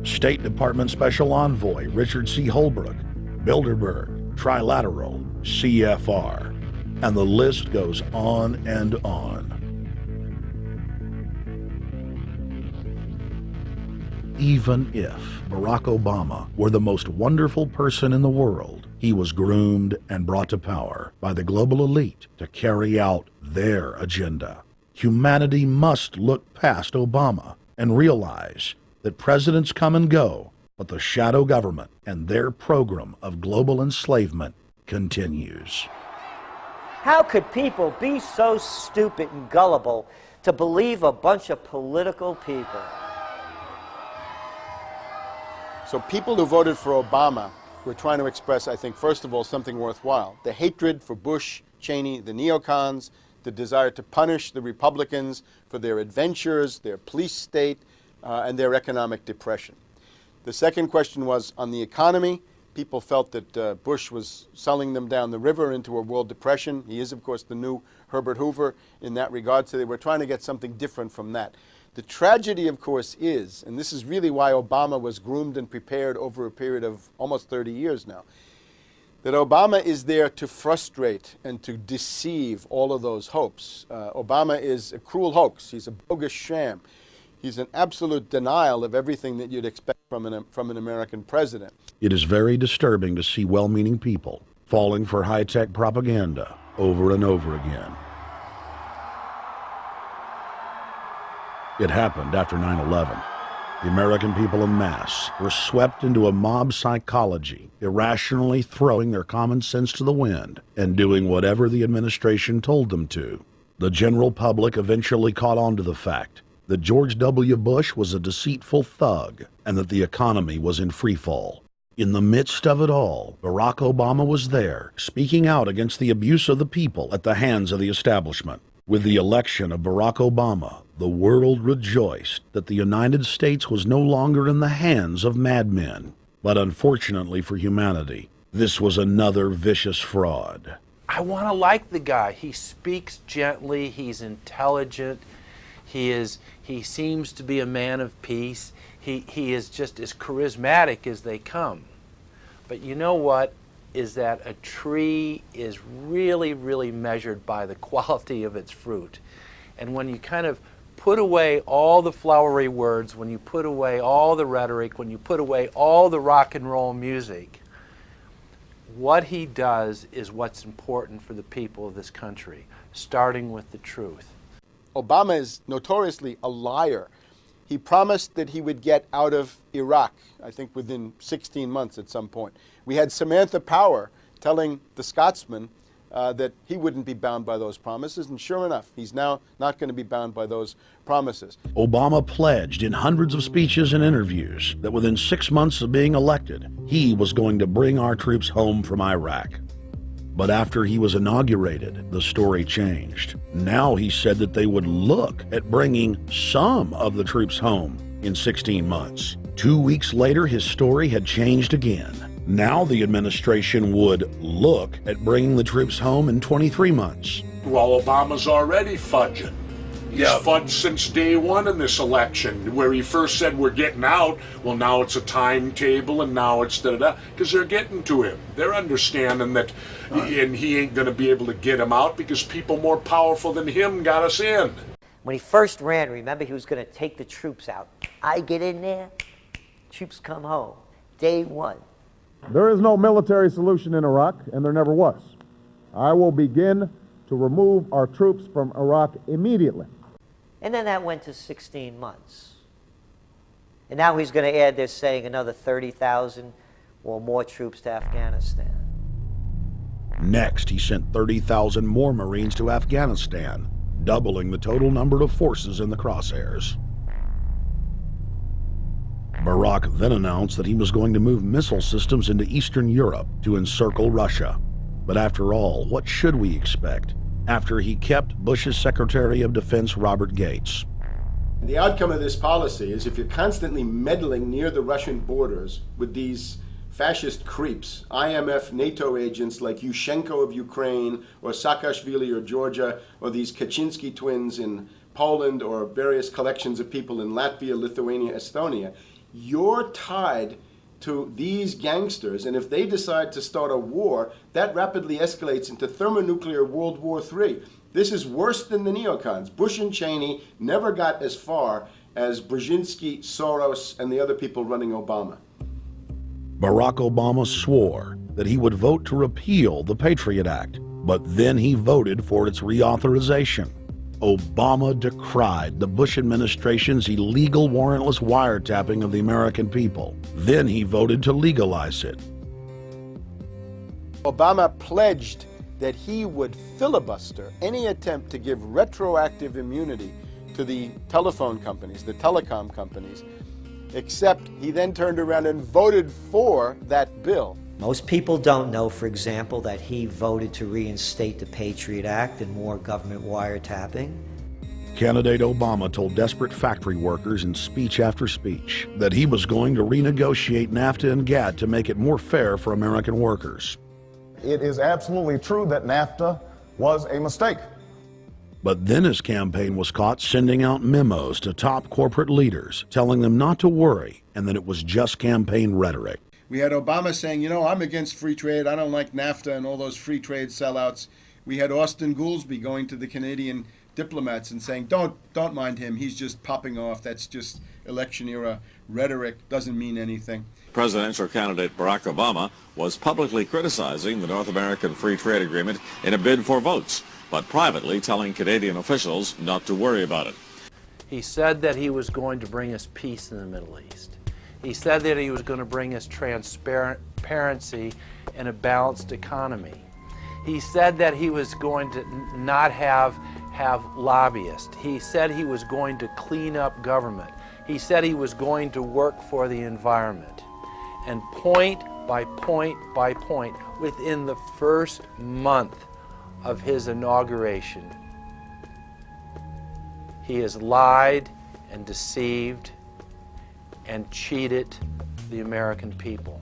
State Department Special Envoy Richard C. Holbrooke, Bilderberg, Trilateral, CFR. And the list goes on and on. Even if Barack Obama were the most wonderful person in the world, he was groomed and brought to power by the global elite to carry out their agenda. Humanity must look past Obama and realize that presidents come and go, but the shadow government and their program of global enslavement continues. How could people be so stupid and gullible to believe a bunch of political people? So people who voted for Obama were trying to express, I think, first of all, something worthwhile. The hatred for Bush, Cheney, the neocons, the desire to punish the Republicans for their adventures, their police state, and their economic depression. The second question was on the economy. People felt that Bush was selling them down the river into a world depression. He is, of course, the new Herbert Hoover in that regard, so they were trying to get something different from that. The tragedy, of course, is, and this is really why Obama was groomed and prepared over a period of almost 30 years now, that Obama is there to frustrate and to deceive all of those hopes. Obama is a cruel hoax. He's a bogus sham. He's an absolute denial of everything that you'd expect from an American president. It is very disturbing to see well-meaning people falling for high-tech propaganda over and over again. It happened after 9/11. The American people en masse were swept into a mob psychology, irrationally throwing their common sense to the wind and doing whatever the administration told them to. The general public eventually caught on to the fact that George W. Bush was a deceitful thug and that the economy was in freefall. In the midst of it all, Barack Obama was there, speaking out against the abuse of the people at the hands of the establishment. With the election of Barack Obama, the world rejoiced that the United States was no longer in the hands of madmen. But unfortunately for humanity, this was another vicious fraud. I want to like the guy. He speaks gently, he's intelligent, he seems to be a man of peace. He is just as charismatic as they come. But you know what? Is that a tree is really, really measured by the quality of its fruit. And when you kind of put away all the flowery words, when you put away all the rhetoric, when you put away all the rock and roll music, What he does is what's important for the people of this country, starting with the truth. Obama is notoriously a liar. He promised that he would get out of Iraq, I think within 16 months at some point. We had Samantha Power telling the Scotsman that he wouldn't be bound by those promises, and sure enough, he's now not going to be bound by those promises. Obama pledged in hundreds of speeches and interviews that within 6 months of being elected, he was going to bring our troops home from Iraq. But after he was inaugurated, the story changed. Now he said that they would look at bringing some of the troops home in 16 months. 2 weeks later, his story had changed again. Now the administration would look at bringing the troops home in 23 months. Well, Obama's already fudging. He's fudged since day one in this election, where he first said we're getting out. Well, now it's a timetable, and now it's da-da-da, because they're getting to him. They're understanding that, and he ain't going to be able to get him out because people more powerful than him got us in. When he first ran, remember, he was going to take the troops out. I get in there, troops come home. Day one. There is no military solution in Iraq, and there never was. I will begin to remove our troops from Iraq immediately. And then that went to 16 months. And now he's going to add, they're saying, another 30,000 or more troops to Afghanistan. Next, he sent 30,000 more Marines to Afghanistan, doubling the total number of forces in the crosshairs. Barack then announced that he was going to move missile systems into Eastern Europe to encircle Russia. But after all, what should we expect after he kept Bush's Secretary of Defense Robert Gates? The outcome of this policy is if you're constantly meddling near the Russian borders with these fascist creeps, IMF, NATO agents like Yushchenko of Ukraine, or Saakashvili of Georgia, or these Kaczynski twins in Poland, or various collections of people in Latvia, Lithuania, Estonia, you're tied to these gangsters, and if they decide to start a war, that rapidly escalates into thermonuclear World War III. This is worse than the neocons. Bush and Cheney never got as far as Brzezinski, Soros, and the other people running Obama. Barack Obama swore that he would vote to repeal the Patriot Act, but then he voted for its reauthorization. Obama decried the Bush administration's illegal warrantless wiretapping of the American people. Then he voted to legalize it. Obama pledged that he would filibuster any attempt to give retroactive immunity to the telephone companies, the telecom companies, except he then turned around and voted for that bill. Most people don't know, for example, that he voted to reinstate the Patriot Act and more government wiretapping. Candidate Obama told desperate factory workers in speech after speech that he was going to renegotiate NAFTA and GATT to make it more fair for American workers. It is absolutely true that NAFTA was a mistake. But then his campaign was caught sending out memos to top corporate leaders, telling them not to worry and that it was just campaign rhetoric. We had Obama saying, you know, I'm against free trade. I don't like NAFTA and all those free trade sellouts. We had Austin Goolsbee going to the Canadian diplomats and saying, don't mind him. He's just popping off. That's just election era rhetoric. Doesn't mean anything. Presidential candidate Barack Obama was publicly criticizing the North American Free Trade Agreement in a bid for votes, but privately telling Canadian officials not to worry about it. He said that he was going to bring us peace in the Middle East. He said that he was going to bring us transparency and a balanced economy. He said that he was going to not have lobbyists. He said he was going to clean up government. He said he was going to work for the environment. And point by point by point, within the first month of his inauguration, he has lied and deceived and cheated the American people.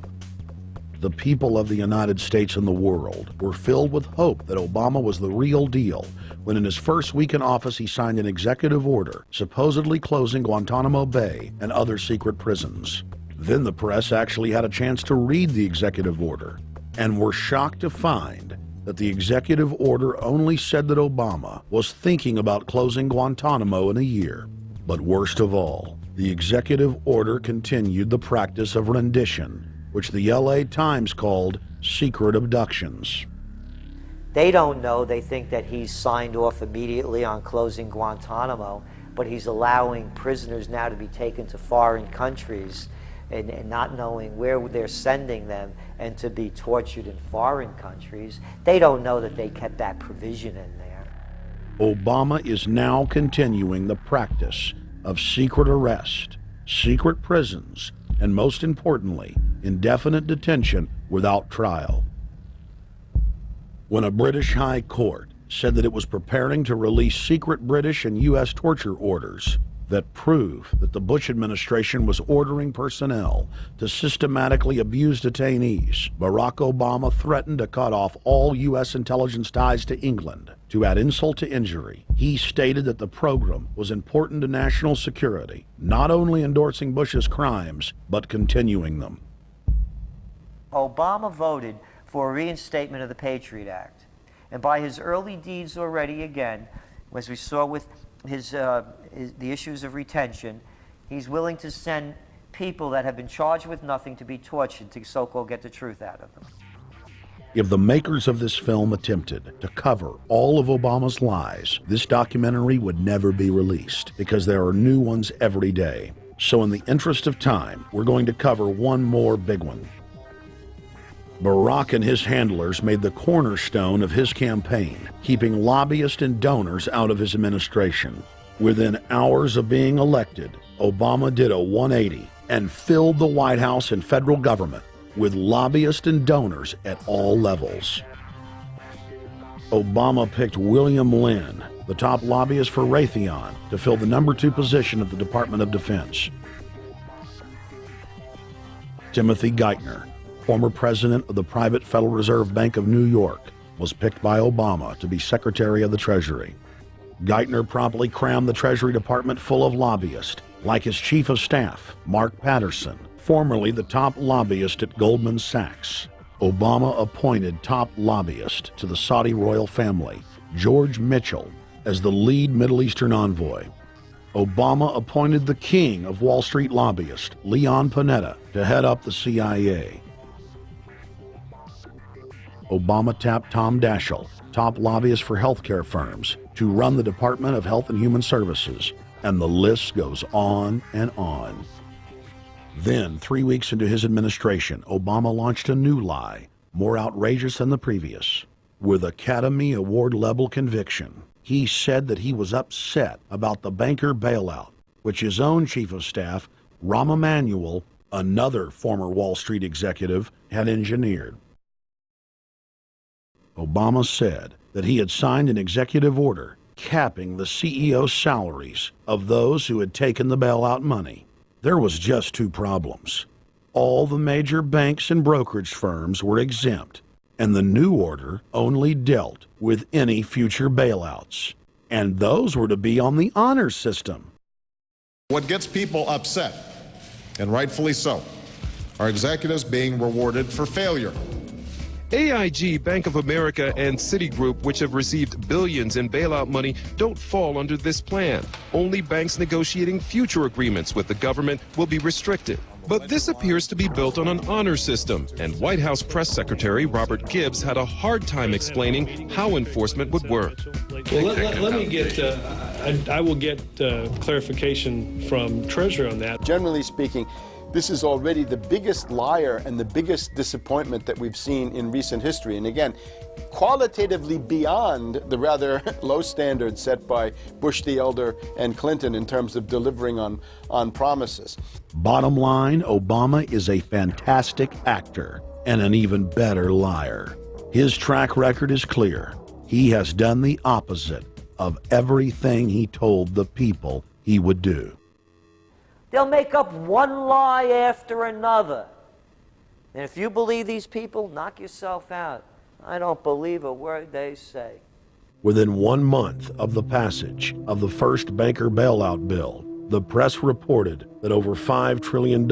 The people of the United States and the world were filled with hope that Obama was the real deal when in his first week in office he signed an executive order supposedly closing Guantanamo Bay and other secret prisons. Then the press actually had a chance to read the executive order and were shocked to find that the executive order only said that Obama was thinking about closing Guantanamo in a year. But worst of all, the executive order continued the practice of rendition which the LA Times called secret abductions. They don't know. They think that he's signed off immediately on closing Guantanamo, but he's allowing prisoners now to be taken to foreign countries and not knowing where they're sending them and to be tortured in foreign countries. They don't know that they kept that provision in there. Obama is now continuing the practice of secret arrest, secret prisons, and most importantly, indefinite detention without trial. When a British High Court said that it was preparing to release secret British and U.S. torture orders that prove that the Bush administration was ordering personnel to systematically abuse detainees, Barack Obama threatened to cut off all U.S. intelligence ties to England. To add insult to injury, he stated that the program was important to national security, not only endorsing Bush's crimes, but continuing them. Obama voted for a reinstatement of the Patriot Act. And by his early deeds already, again, as we saw with the issues of retention, he's willing to send people that have been charged with nothing to be tortured to so-called get the truth out of them. If the makers of this film attempted to cover all of Obama's lies, this documentary would never be released because there are new ones every day. So in the interest of time, we're going to cover one more big one. Barack and his handlers made the cornerstone of his campaign, keeping lobbyists and donors out of his administration. Within hours of being elected, Obama did a 180 and filled the White House and federal government with lobbyists and donors at all levels. Obama picked William Lynn, the top lobbyist for Raytheon, to fill the #2 position at the Department of Defense. Timothy Geithner, former president of the private Federal Reserve Bank of New York, was picked by Obama to be Secretary of the Treasury. Geithner promptly crammed the Treasury Department full of lobbyists, like his chief of staff, Mark Patterson, formerly the top lobbyist at Goldman Sachs. Obama appointed top lobbyist to the Saudi royal family, George Mitchell, as the lead Middle Eastern envoy. Obama appointed the king of Wall Street lobbyists, Leon Panetta, to head up the CIA. Obama tapped Tom Daschle, top lobbyist for healthcare firms, to run the Department of Health and Human Services, and the list goes on and on. Then, 3 weeks into his administration, Obama launched a new lie, more outrageous than the previous. With Academy Award-level conviction, he said that he was upset about the banker bailout, which his own chief of staff, Rahm Emanuel, another former Wall Street executive, had engineered. Obama said that he had signed an executive order capping the CEO's salaries of those who had taken the bailout money. There was just 2 problems. All the major banks and brokerage firms were exempt, and the new order only dealt with any future bailouts. And those were to be on the honor system. What gets people upset, and rightfully so, are executives being rewarded for failure. AIG, Bank of America, and Citigroup, which have received billions in bailout money, don't fall under this plan. Only banks negotiating future agreements with the government will be restricted. But this appears to be built on an honor system, and White House Press Secretary Robert Gibbs had a hard time explaining how enforcement would work. Well, let me get, I will get clarification from Treasury on that. Generally speaking, this is already the biggest liar and the biggest disappointment that we've seen in recent history. And again, qualitatively beyond the rather low standards set by Bush the Elder and Clinton in terms of delivering on promises. Bottom line, Obama is a fantastic actor and an even better liar. His track record is clear. He has done the opposite of everything he told the people he would do. They'll make up one lie after another. And if you believe these people, knock yourself out. I don't believe a word they say. Within 1 month of the passage of the first banker bailout bill, the press reported that over $5 trillion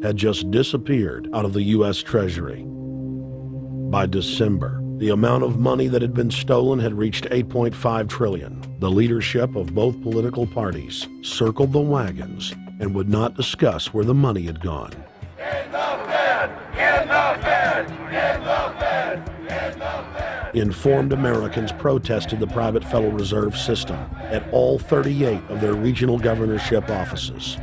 had just disappeared out of the U.S. Treasury. By December, the amount of money that had been stolen had reached $8.5 trillion. The leadership of both political parties circled the wagons and would not discuss where the money had gone. Enough, man! In the Fed! In the Fed! In the Fed! Informed Americans protested the private Federal Reserve System at all 38 of their regional governorship offices.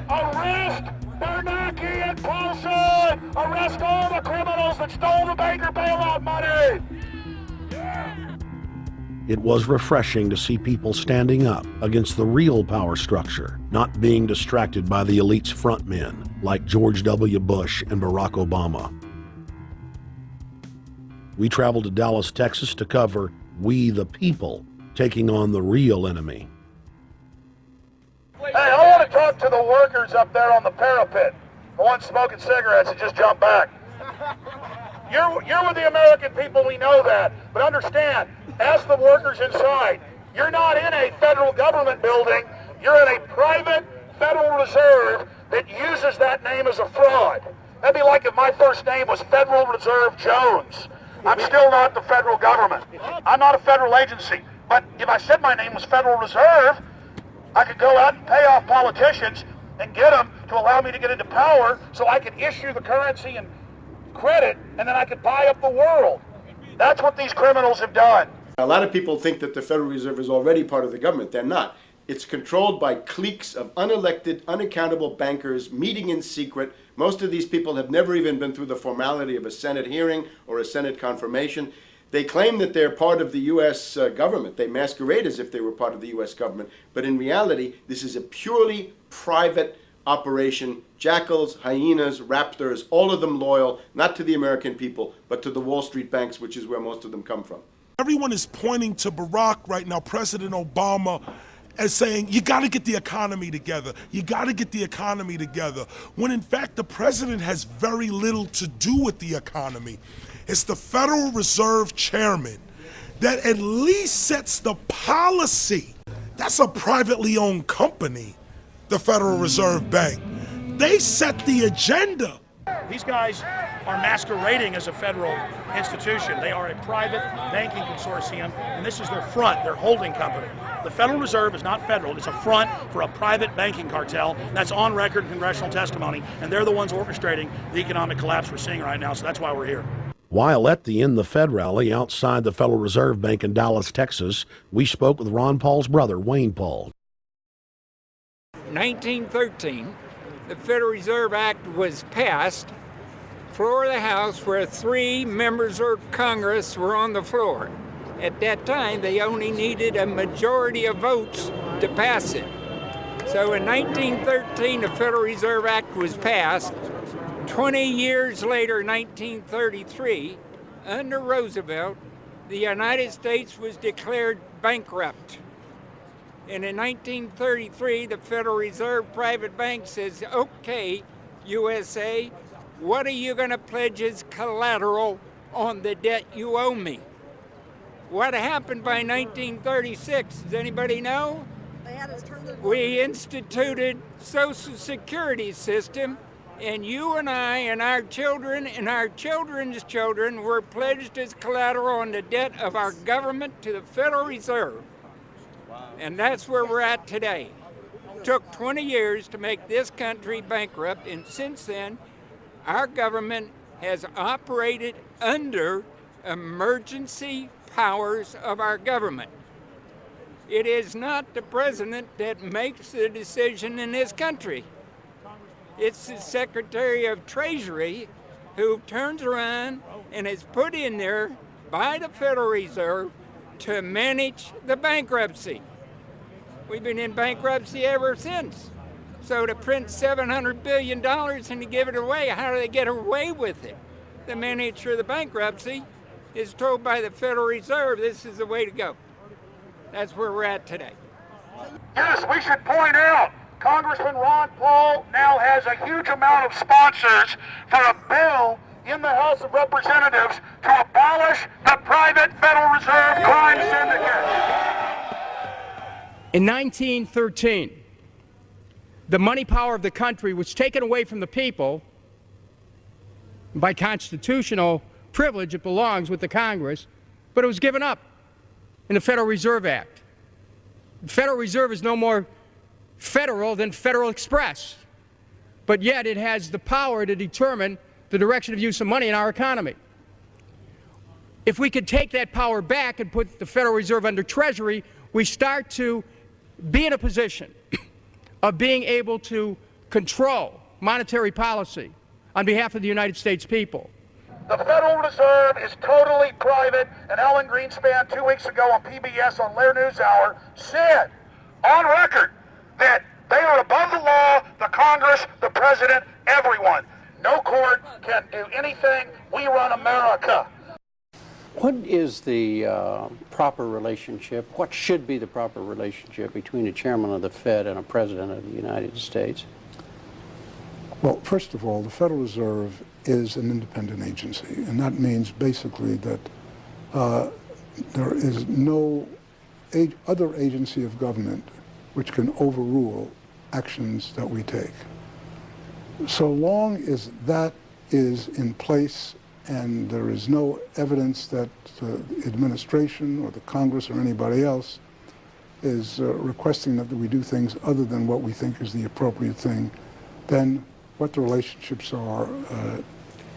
Arrest Bernanke and Paulson! Arrest all the criminals that stole the banker bailout money! It was refreshing to see people standing up against the real power structure, not being distracted by the elite's frontmen like George W. Bush and Barack Obama. We traveled to Dallas, Texas to cover We the People taking on the real enemy. Hey, I want to talk to the workers up there on the parapet. The ones smoking cigarettes that just jumped back. You're with the American people, we know that. But understand, ask the workers inside. You're not in a federal government building. You're in a private Federal Reserve that uses that name as a fraud. That'd be like if my first name was Federal Reserve Jones. I'm still not the federal government. I'm not a federal agency. But if I said my name was Federal Reserve, I could go out and pay off politicians and get them to allow me to get into power so I could issue the currency and credit, and then I could buy up the world. That's what these criminals have done. A lot of people think that the Federal Reserve is already part of the government. They're not. It's controlled by cliques of unelected, unaccountable bankers meeting in secret. Most of these people have never even been through the formality of a Senate hearing or a Senate confirmation. They claim that they're part of the U.S. government. They masquerade as if they were part of the U.S. government. But in reality, this is a purely private operation. Jackals, hyenas, raptors, all of them loyal, not to the American people, but to the Wall Street banks, which is where most of them come from. Everyone is pointing to Barack right now, President Obama, as saying, you got to get the economy together. You got to get the economy together. When in fact, the president has very little to do with the economy. It's the Federal Reserve chairman that at least sets the policy. That's a privately owned company, the Federal Reserve Bank. They set the agenda. These guys are masquerading as a federal institution. They are a private banking consortium, and this is their front, their holding company. The Federal Reserve is not federal. It's a front for a private banking cartel. That's on record in congressional testimony, and they're the ones orchestrating the economic collapse we're seeing right now, so that's why we're here. While at the End the Fed rally outside the Federal Reserve Bank in Dallas, Texas, we spoke with Ron Paul's brother, Wayne Paul. 1913, the Federal Reserve Act was passed, floor of the House, where 3 members of Congress were on the floor. At that time, they only needed a majority of votes to pass it. So in 1913, the Federal Reserve Act was passed. 20 years later, 1933, under Roosevelt, the United States was declared bankrupt. And in 1933, the Federal Reserve private bank says, okay, USA, what are you going to pledge as collateral on the debt you owe me? What happened by 1936? Does anybody know? We instituted Social Security system, and you and I and our children and our children's children were pledged as collateral on the debt of our government to the Federal Reserve. And that's where we're at today. It took 20 years to make this country bankrupt, and since then, our government has operated under emergency powers of our government. It is not the president that makes the decision in this country. It's the Secretary of Treasury who turns around and is put in there by the Federal Reserve to manage the bankruptcy. We've been in bankruptcy ever since. So to print $700 billion and to give it away, how do they get away with it? The manager of the bankruptcy is told by the Federal Reserve this is the way to go. That's where we're at today. Yes, we should point out, Congressman Ron Paul now has a huge amount of sponsors for a bill in the House of Representatives to abolish the private Federal Reserve crime syndicate. In 1913, the money power of the country was taken away from the people. By constitutional privilege, it belongs with the Congress, but it was given up in the Federal Reserve Act. The Federal Reserve is no more federal than Federal Express, but yet it has the power to determine the direction of use of money in our economy. If we could take that power back and put the Federal Reserve under Treasury, we start to be in a position of being able to control monetary policy on behalf of the United States people. The Federal Reserve is totally private, and Alan Greenspan 2 weeks ago on PBS on Lair NewsHour said on record that they are above the law, the Congress, the President, everyone. No court can do anything. We run America. What is the proper relationship, what should be the proper relationship between a chairman of the Fed and a president of the United States? Well, first of all, the Federal Reserve is an independent agency, and that means basically that there is no other agency of government which can overrule actions that we take. So long as that is in place and there is no evidence that the administration or the Congress or anybody else is requesting that we do things other than what we think is the appropriate thing, then what the relationships are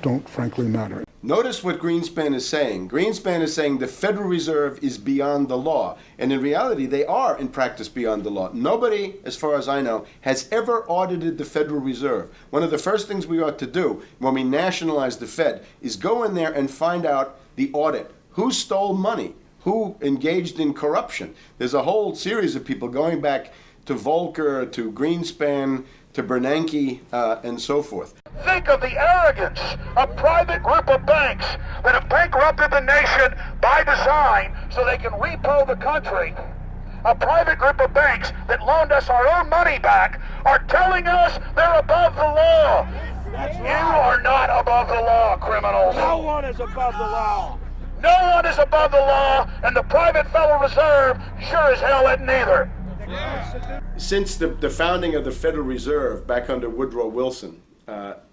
don't frankly matter. Notice what Greenspan is saying. Greenspan is saying the Federal Reserve is beyond the law. And in reality, they are in practice beyond the law. Nobody, as far as I know, has ever audited the Federal Reserve. One of the first things we ought to do when we nationalize the Fed is go in there and find out the audit. Who stole money? Who engaged in corruption? There's a whole series of people going back to Volcker, to Greenspan, to Bernanke, and so forth. Think of the arrogance of private group of banks that have bankrupted the nation by design so they can repo the country. A private group of banks that loaned us our own money back are telling us they're above the law. You are not above the law, criminals. No one is above the law. No one is above the law, and the private Federal Reserve sure as hell isn't either. Since the founding of the Federal Reserve back under Woodrow Wilson,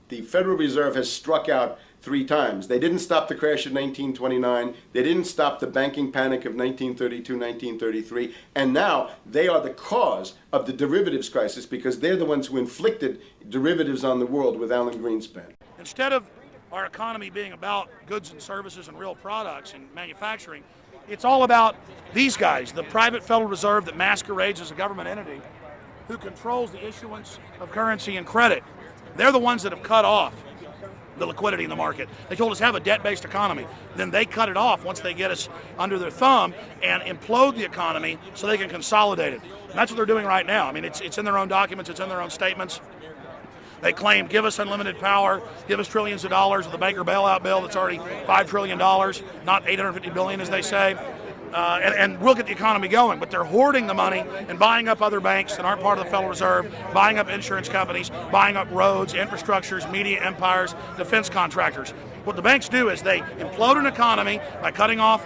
the Federal Reserve has struck out 3 times. They didn't stop the crash of 1929. They didn't stop the banking panic of 1932, 1933. And now they are the cause of the derivatives crisis because they're the ones who inflicted derivatives on the world with Alan Greenspan. Instead of our economy being about goods and services and real products and manufacturing, it's all about these guys, the private Federal Reserve that masquerades as a government entity who controls the issuance of currency and credit. They're the ones that have cut off the liquidity in the market. They told us have a debt-based economy. Then they cut it off once they get us under their thumb and implode the economy so they can consolidate it. And that's what they're doing right now. I mean, it's in their own documents, it's in their own statements. They claim, give us unlimited power, give us trillions of dollars of the Baker bailout bill that's already $5 trillion, not $850 billion as they say. And we'll get the economy going, but they're hoarding the money and buying up other banks that aren't part of the Federal Reserve, buying up insurance companies, buying up roads, infrastructures, media empires, defense contractors. What the banks do is they implode an economy by cutting off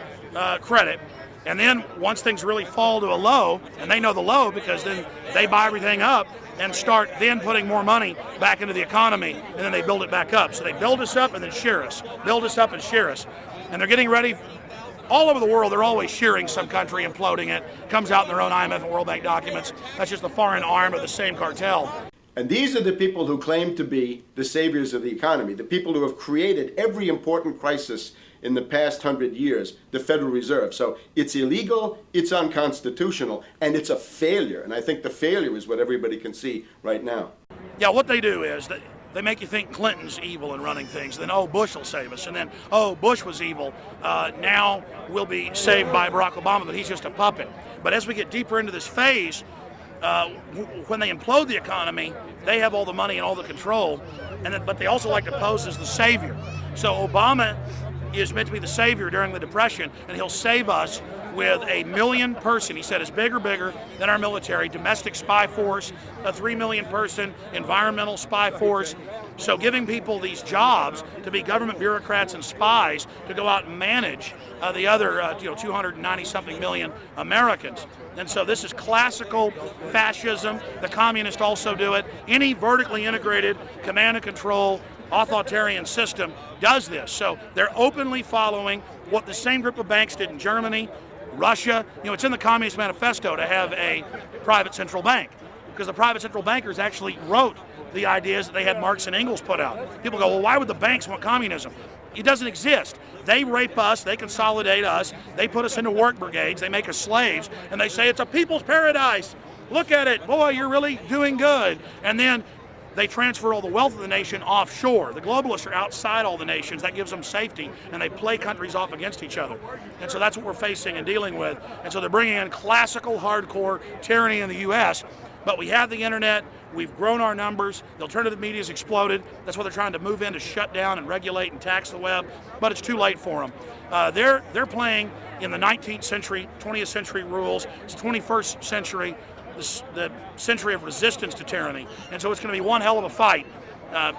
credit, and then once things really fall to a low, and they know the low because then they buy everything up and start then putting more money back into the economy, and then they build it back up. So they build us up and then shear us, build us up and shear us. And they're getting ready. All over the world, they're always shearing some country, imploding it. Comes out in their own IMF and World Bank documents. That's just the foreign arm of the same cartel. And these are the people who claim to be the saviors of the economy, the people who have created every important crisis in the past 100 years, the Federal Reserve. So it's illegal, it's unconstitutional, and it's a failure. And I think the failure is what everybody can see right now. Yeah, what they do is they make you think Clinton's evil in running things. Then, oh, Bush will save us. And then, oh, Bush was evil. Now we'll be saved by Barack Obama, but he's just a puppet. But as we get deeper into this phase, when they implode the economy, they have all the money and all the control. But they also like to pose as the savior. So Obama is meant to be the savior during the Depression, and he'll save us with a 1 million person, he said, is bigger than our military, domestic spy force, a 3 million person environmental spy force. So giving people these jobs to be government bureaucrats and spies to go out and manage the other 290-something million Americans. And so this is classical fascism. The communists also do it. Any vertically integrated command and control authoritarian system does this. So they're openly following what the same group of banks did in Germany, Russia. It's in the Communist Manifesto to have a private central bank, because the private central bankers actually wrote the ideas that they had Marx and Engels put out. People go, well, why would the banks want communism? It doesn't exist. They rape us, they consolidate us, they put us into work brigades, they make us slaves, and they say it's a people's paradise. Look at it, boy, you're really doing good. And then they transfer all the wealth of the nation offshore. The globalists are outside all the nations. That gives them safety, and they play countries off against each other. And so that's what we're facing and dealing with. And so they're bringing in classical, hardcore tyranny in the U.S., but we have the internet. We've grown our numbers. The alternative media's exploded. That's why they're trying to move in to shut down and regulate and tax the web, but it's too late for them. They're playing in the 19th century, 20th century rules. It's 21st century, the century of resistance to tyranny. And so it's going to be one hell of a fight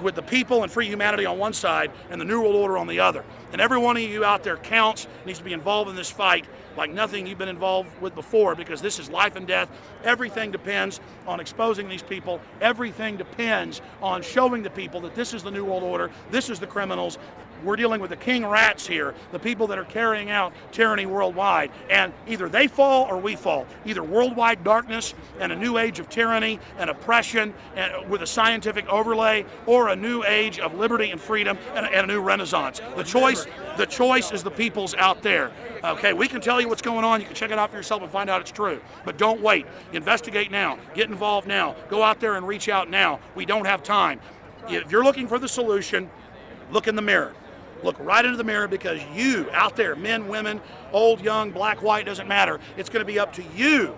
with the people and free humanity on one side and the New World Order on the other. And every one of you out there counts, needs to be involved in this fight like nothing you've been involved with before, because this is life and death. Everything depends on exposing these people. Everything depends on showing the people that this is the New World Order, this is the criminals. We're dealing with the king rats here, the people that are carrying out tyranny worldwide. And either they fall or we fall. Either worldwide darkness and a new age of tyranny and oppression and with a scientific overlay, or a new age of liberty and freedom and a new renaissance. The choice is the people's out there. Okay, we can tell you what's going on. You can check it out for yourself and find out it's true. But don't wait. Investigate now. Get involved now. Go out there and reach out now. We don't have time. If you're looking for the solution, look in the mirror. Look right into the mirror, because you out there, men, women, old, young, black, white, doesn't matter. It's going to be up to you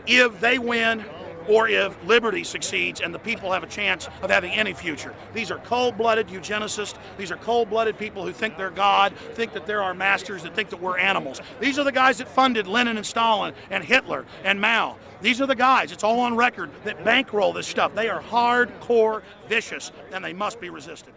if they win or if liberty succeeds and the people have a chance of having any future. These are cold-blooded eugenicists. These are cold-blooded people who think they're God, think that they're our masters, that think that we're animals. These are the guys that funded Lenin and Stalin and Hitler and Mao. These are the guys, it's all on record, that bankroll this stuff. They are hardcore vicious, and they must be resisted.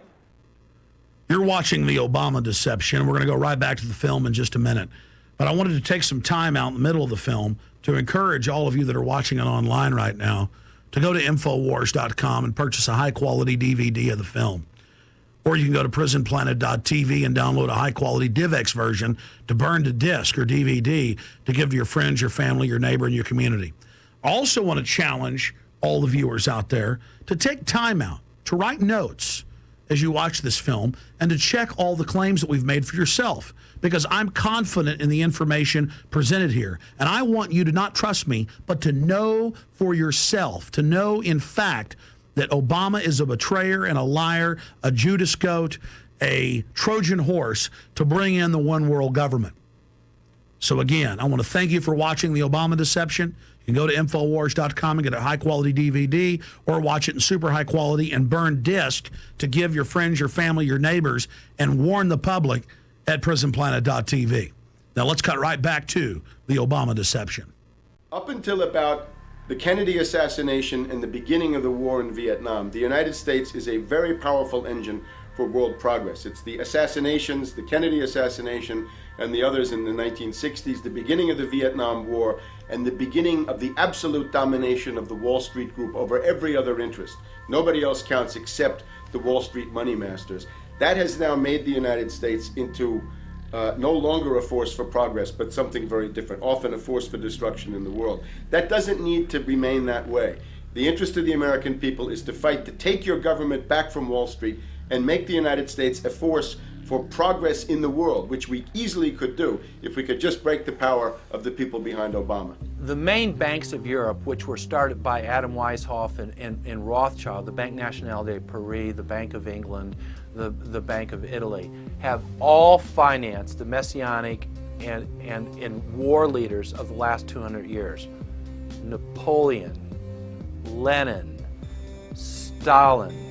You're watching The Obama Deception. We're going to go right back to the film in just a minute. But I wanted to take some time out in the middle of the film to encourage all of you that are watching it online right now to go to Infowars.com and purchase a high-quality DVD of the film. Or you can go to PrisonPlanet.tv and download a high-quality DivX version to burn to disc or DVD to give to your friends, your family, your neighbor, and your community. I also want to challenge all the viewers out there to take time out to write notes as you watch this film and to check all the claims that we've made for yourself, because I'm confident in the information presented here. And I want you to not trust me, but to know for yourself, to know in fact that Obama is a betrayer and a liar, a Judas goat, a Trojan horse to bring in the one world government. So again, I want to thank you for watching The Obama Deception. You can go to Infowars.com and get a high-quality DVD, or watch it in super high quality and burn disc to give your friends, your family, your neighbors, and warn the public at PrisonPlanet.tv. Now let's cut right back to The Obama Deception. Up until about the Kennedy assassination and the beginning of the war in Vietnam, the United States is a very powerful engine for world progress. It's the assassinations, the Kennedy assassination, and the others in the 1960s, the beginning of the Vietnam War, and the beginning of the absolute domination of the Wall Street Group over every other interest. Nobody else counts except the Wall Street money masters. That has now made the United States into no longer a force for progress, but something very different, often a force for destruction in the world. That doesn't need to remain that way. The interest of the American people is to fight to take your government back from Wall Street and make the United States a force for progress in the world, which we easily could do if we could just break the power of the people behind Obama. The main banks of Europe, which were started by Adam Weishaupt and Rothschild, the Banque Nationale de Paris, the Bank of England, the Bank of Italy, have all financed the messianic and war leaders of the last 200 years. Napoleon, Lenin, Stalin.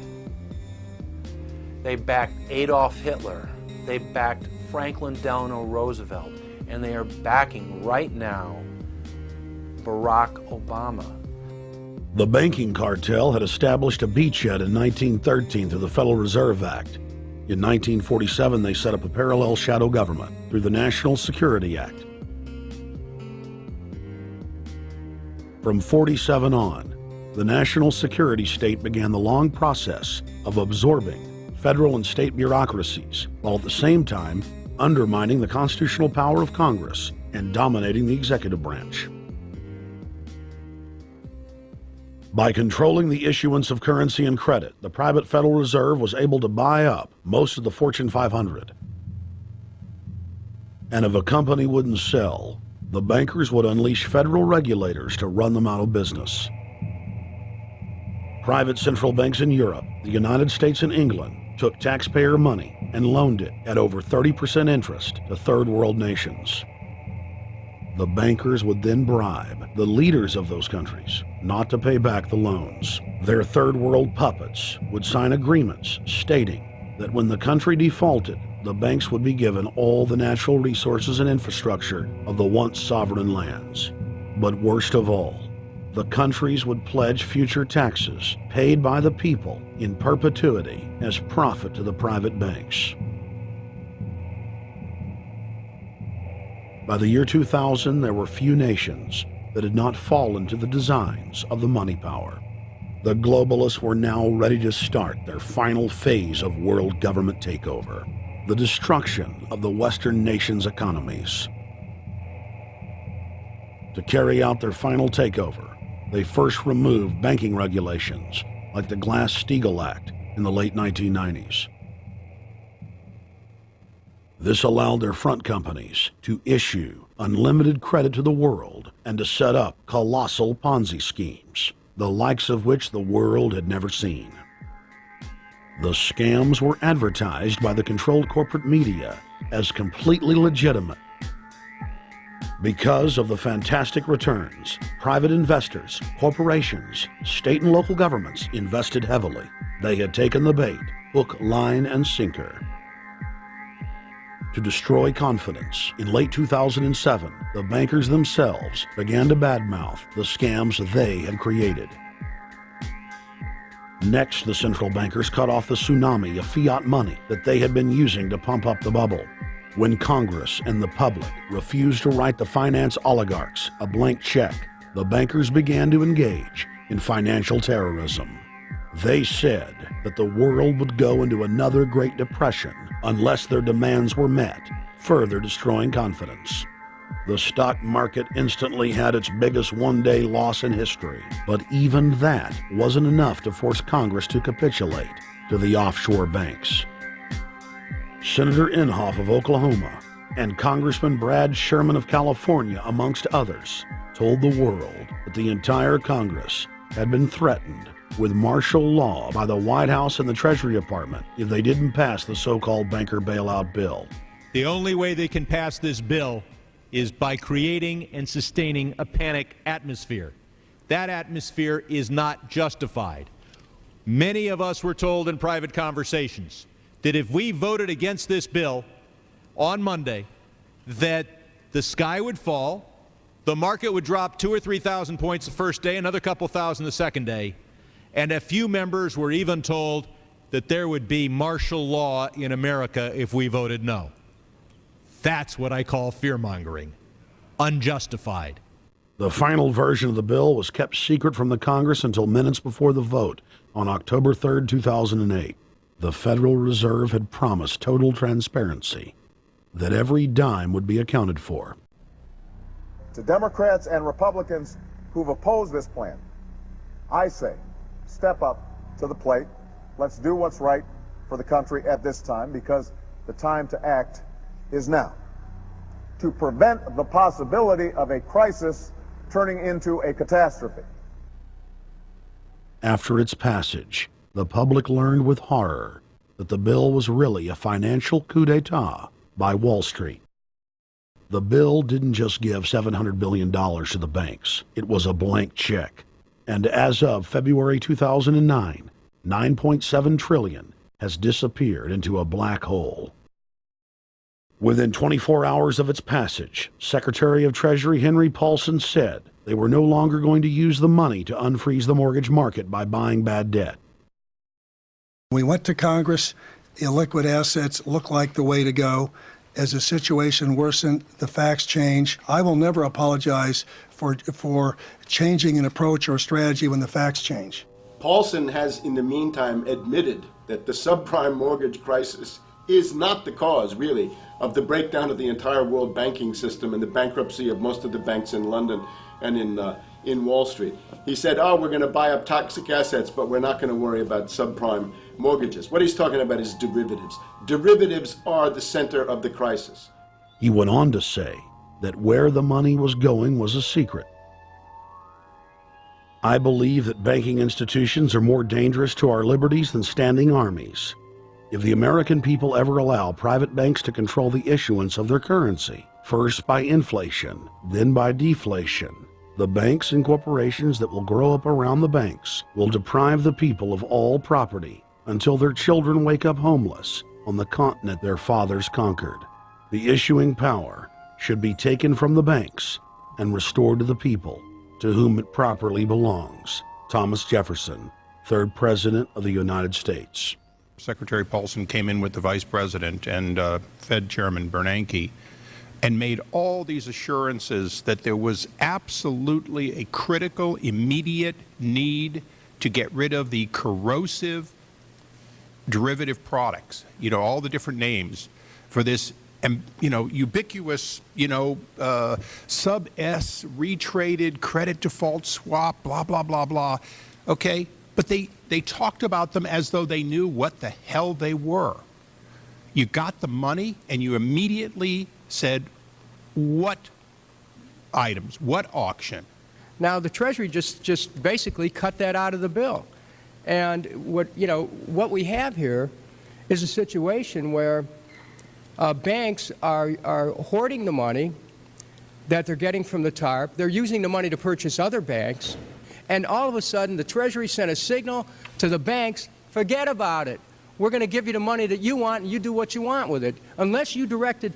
They backed Adolf Hitler. They backed Franklin Delano Roosevelt. And they are backing right now Barack Obama. The banking cartel had established a beachhead in 1913 through the Federal Reserve Act. In 1947, they set up a parallel shadow government through the National Security Act. From 47 on, the national security state began the long process of absorbing federal and state bureaucracies, while at the same time undermining the constitutional power of Congress and dominating the executive branch. By controlling the issuance of currency and credit, the private Federal Reserve was able to buy up most of the Fortune 500. And if a company wouldn't sell, the bankers would unleash federal regulators to run them out of business. Private central banks in Europe, the United States, and England took taxpayer money and loaned it at over 30% interest to third world nations. The bankers would then bribe the leaders of those countries not to pay back the loans. Their third world puppets would sign agreements stating that when the country defaulted, the banks would be given all the natural resources and infrastructure of the once sovereign lands. But worst of all, the countries would pledge future taxes paid by the people in perpetuity as profit to the private banks. By the year 2000, there were few nations that had not fallen to the designs of the money power. The globalists were now ready to start their final phase of world government takeover, the destruction of the Western nations' economies. To carry out their final takeover, they first removed banking regulations like the Glass-Steagall Act in the late 1990s. This allowed their front companies to issue unlimited credit to the world and to set up colossal Ponzi schemes, the likes of which the world had never seen. The scams were advertised by the controlled corporate media as completely legitimate. Because of the fantastic returns, private investors, corporations, state and local governments invested heavily. They had taken the bait, hook, line, and sinker. To destroy confidence, in late 2007, the bankers themselves began to badmouth the scams they had created. Next, the central bankers cut off the tsunami of fiat money that they had been using to pump up the bubble. When Congress and the public refused to write the finance oligarchs a blank check, the bankers began to engage in financial terrorism. They said that the world would go into another Great Depression unless their demands were met, further destroying confidence. The stock market instantly had its biggest one-day loss in history, but even that wasn't enough to force Congress to capitulate to the offshore banks. Senator Inhofe of Oklahoma and Congressman Brad Sherman of California, amongst others, told the world that the entire Congress had been threatened with martial law by the White House and the Treasury Department if they didn't pass the so-called banker bailout bill. The only way they can pass this bill is by creating and sustaining a panic atmosphere. That atmosphere is not justified. Many of us were told in private conversations that if we voted against this bill on Monday, that the sky would fall, the market would drop 2,000 or 3,000 points the first day, another couple thousand the second day, and a few members were even told that there would be martial law in America if we voted no. That's what I call fear-mongering. Unjustified. The final version of the bill was kept secret from the Congress until minutes before the vote on October 3, 2008. The Federal Reserve had promised total transparency, that every dime would be accounted for. To Democrats and Republicans who've opposed this plan, I say, step up to the plate. Let's do what's right for the country at this time, because the time to act is now. To prevent the possibility of a crisis turning into a catastrophe. After its passage, the public learned with horror that the bill was really a financial coup d'etat by Wall Street. The bill didn't just give $700 billion to the banks. It was a blank check. And as of February 2009, $9.7 trillion has disappeared into a black hole. Within 24 hours of its passage, Secretary of Treasury Henry Paulson said they were no longer going to use the money to unfreeze the mortgage market by buying bad debt. We went to Congress. Illiquid assets look like the way to go. As the situation worsened, the facts change. I will never apologize for changing an approach or strategy when the facts change. Paulson has, in the meantime, admitted that the subprime mortgage crisis is not the cause, really, of the breakdown of the entire world banking system and the bankruptcy of most of the banks in London and in Wall Street. He said, oh, we're going to buy up toxic assets, but we're not going to worry about subprime mortgages. What he's talking about is derivatives. Derivatives are the center of the crisis. He went on to say that where the money was going was a secret. I believe that banking institutions are more dangerous to our liberties than standing armies. If the American people ever allow private banks to control the issuance of their currency, first by inflation, then by deflation, the banks and corporations that will grow up around the banks will deprive the people of all property until their children wake up homeless on the continent their fathers conquered. The issuing power should be taken from the banks and restored to the people, to whom it properly belongs. Thomas Jefferson, 3rd President of the United States. Secretary Paulson came in with the Vice President and Fed Chairman Bernanke and made all these assurances that there was absolutely a critical, immediate need to get rid of the corrosive derivative products, all the different names for this, ubiquitous, sub-S retraded credit default swap, blah, blah, blah, blah. Okay? But they talked about them as though they knew what the hell they were. You got the money and you immediately said, what items, what auction? Now the Treasury just basically cut that out of the bill. And what we have here is a situation where banks are hoarding the money that they're getting from the TARP. They're using the money to purchase other banks. And all of a sudden, the Treasury sent a signal to the banks, forget about it. We're going to give you the money that you want, and you do what you want with it. Unless you direct it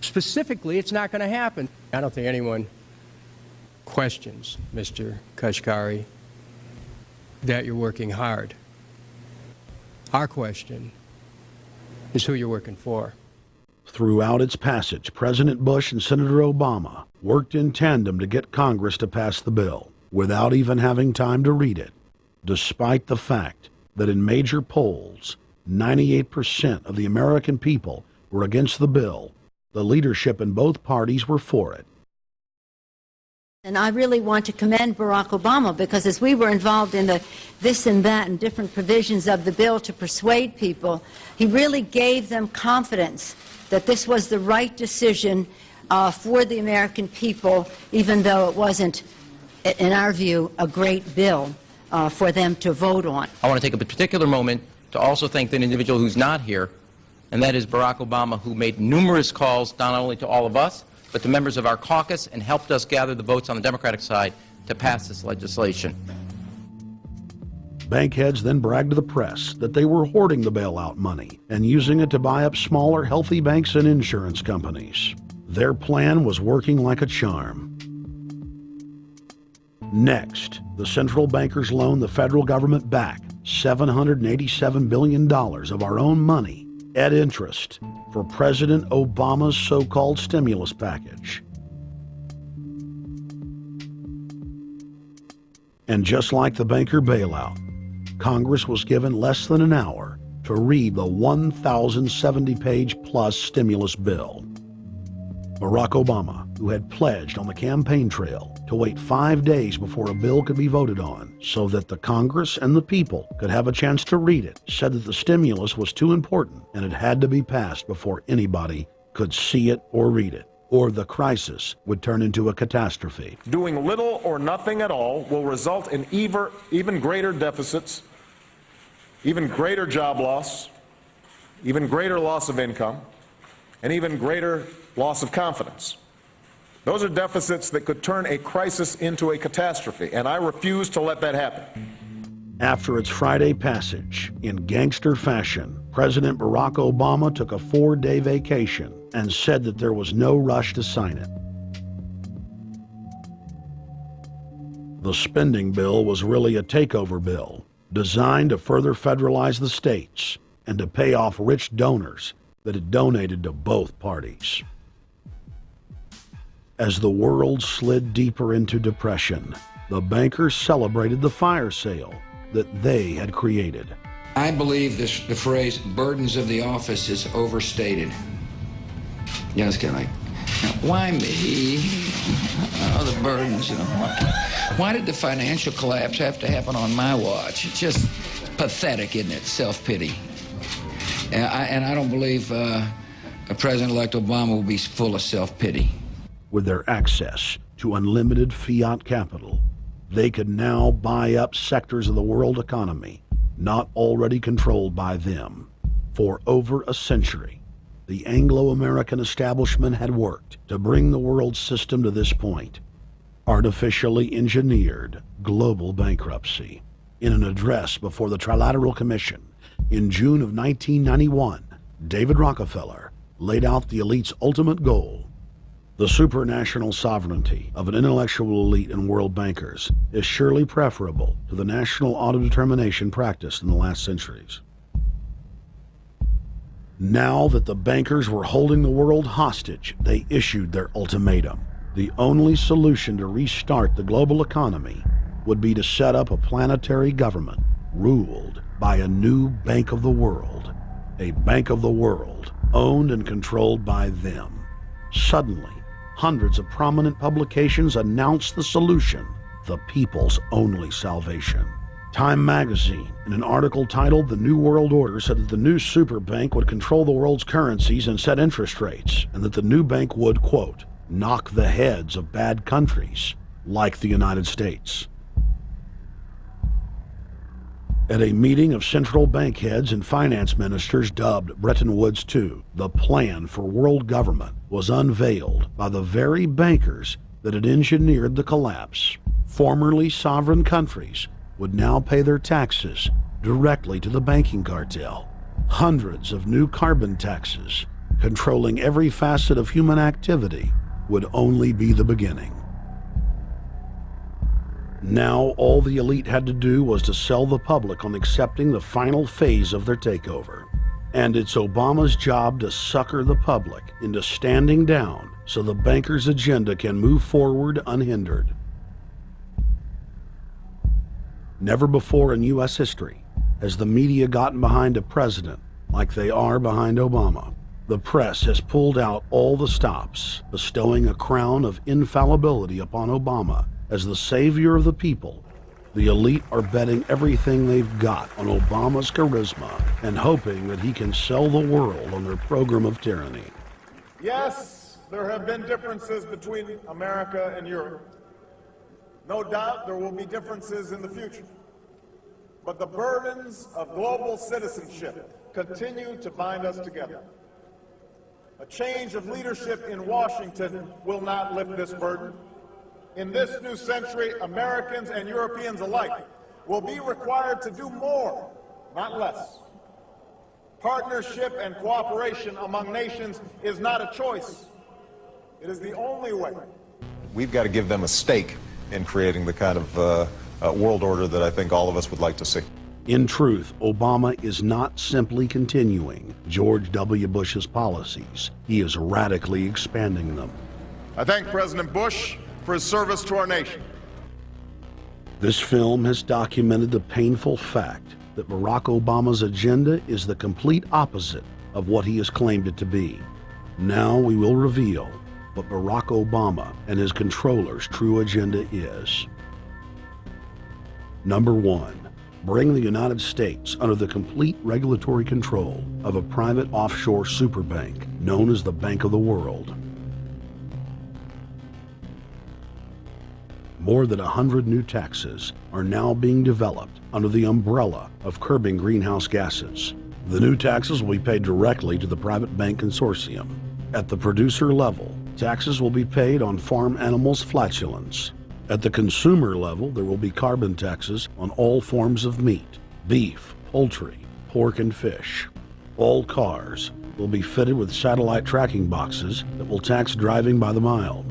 specifically, it's not going to happen. I don't think anyone questions, Mr. Kashkari, that you're working hard. Our question is who you're working for. Throughout its passage, President Bush and Senator Obama worked in tandem to get Congress to pass the bill without even having time to read it, despite the fact that in major polls, 98% of the American people were against the bill. The leadership in both parties were for it. And I really want to commend Barack Obama, because as we were involved in the this and that and different provisions of the bill to persuade people, he really gave them confidence that this was the right decision for the American people, even though it wasn't, in our view, a great bill for them to vote on. I want to take a particular moment to also thank an individual who's not here, and that is Barack Obama, who made numerous calls not only to all of us, but to members of our caucus, and helped us gather the votes on the Democratic side to pass this legislation. Bankheads then bragged to the press that they were hoarding the bailout money and using it to buy up smaller, healthy banks and insurance companies. Their plan was working like a charm. Next, the central bankers loaned the federal government back $787 billion of our own money at interest for President Obama's so-called stimulus package. And just like the banker bailout, Congress was given less than an hour to read the 1,070-page-plus stimulus bill. Barack Obama, who had pledged on the campaign trail to wait 5 days before a bill could be voted on so that the Congress and the people could have a chance to read it, said that the stimulus was too important and it had to be passed before anybody could see it or read it, or the crisis would turn into a catastrophe. Doing little or nothing at all will result in even greater deficits, even greater job loss, even greater loss of income, and even greater loss of confidence. Those are deficits that could turn a crisis into a catastrophe, and I refuse to let that happen. After its Friday passage, in gangster fashion, President Barack Obama took a 4-day vacation and said that there was no rush to sign it. The spending bill was really a takeover bill, designed to further federalize the states and to pay off rich donors that had donated to both parties. As the world slid deeper into depression, the bankers celebrated the fire sale that they had created. I believe the phrase burdens of the office is overstated. You know, it's kind of like Why me? Oh, the burdens, you know. Why did the financial collapse have to happen on my watch? It's just pathetic, isn't it? Self-pity. And I don't believe President-elect Obama will be full of self-pity. With their access to unlimited fiat capital, they could now buy up sectors of the world economy not already controlled by them. For over a century, the Anglo-American establishment had worked to bring the world system to this point. Artificially engineered global bankruptcy. In an address before the Trilateral Commission in June of 1991, David Rockefeller laid out the elite's ultimate goal. The supranational sovereignty of an intellectual elite and world bankers is surely preferable to the national autodetermination practiced in the last centuries. Now that the bankers were holding the world hostage, they issued their ultimatum. The only solution to restart the global economy would be to set up a planetary government ruled by a new Bank of the World. A Bank of the World owned and controlled by them. Suddenly, hundreds of prominent publications announced the solution, the people's only salvation. Time magazine, in an article titled "The New World Order," said that the new super bank would control the world's currencies and set interest rates, and that the new bank would, quote, knock the heads of bad countries like the United States. At a meeting of central bank heads and finance ministers dubbed Bretton Woods II, the plan for world government was unveiled by the very bankers that had engineered the collapse. Formerly sovereign countries would now pay their taxes directly to the banking cartel. Hundreds of new carbon taxes, controlling every facet of human activity, would only be the beginning. Now all the elite had to do was to sell the public on accepting the final phase of their takeover. And it's Obama's job to sucker the public into standing down so the bankers' agenda can move forward unhindered. Never before in U.S. history has the media gotten behind a president like they are behind Obama. The press has pulled out all the stops, bestowing a crown of infallibility upon Obama as the savior of the people. The elite are betting everything they've got on Obama's charisma and hoping that he can sell the world on their program of tyranny. Yes, there have been differences between America and Europe. No doubt there will be differences in the future. But the burdens of global citizenship continue to bind us together. A change of leadership in Washington will not lift this burden. In this new century, Americans and Europeans alike will be required to do more, not less. Partnership and cooperation among nations is not a choice. It is the only way. We've got to give them a stake in creating the kind of world order that I think all of us would like to see. In truth, Obama is not simply continuing George W. Bush's policies. He is radically expanding them. I thank President Bush for his service to our nation. This film has documented the painful fact that Barack Obama's agenda is the complete opposite of what he has claimed it to be. Now we will reveal what Barack Obama and his controllers' true agenda is. Number 1. Bring the United States under the complete regulatory control of a private offshore superbank known as the Bank of the World. More than 100 new taxes are now being developed under the umbrella of curbing greenhouse gases. The new taxes will be paid directly to the private bank consortium. At the producer level, taxes will be paid on farm animals' flatulence. At the consumer level, there will be carbon taxes on all forms of meat, beef, poultry, pork, and fish. All cars will be fitted with satellite tracking boxes that will tax driving by the mile.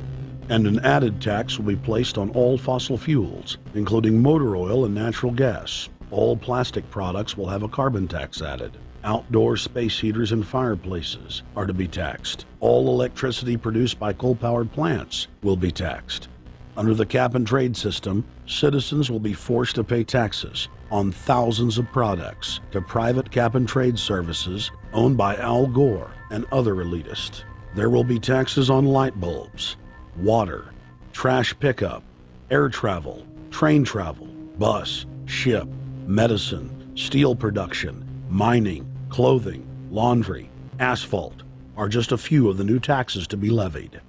And an added tax will be placed on all fossil fuels, including motor oil and natural gas. All plastic products will have a carbon tax added. Outdoor space heaters and fireplaces are to be taxed. All electricity produced by coal-powered plants will be taxed. Under the cap-and-trade system, citizens will be forced to pay taxes on thousands of products to private cap-and-trade services owned by Al Gore and other elitists. There will be taxes on light bulbs, water, trash pickup, air travel, train travel, bus, ship, medicine, steel production, mining, clothing, laundry, asphalt are just a few of the new taxes to be levied.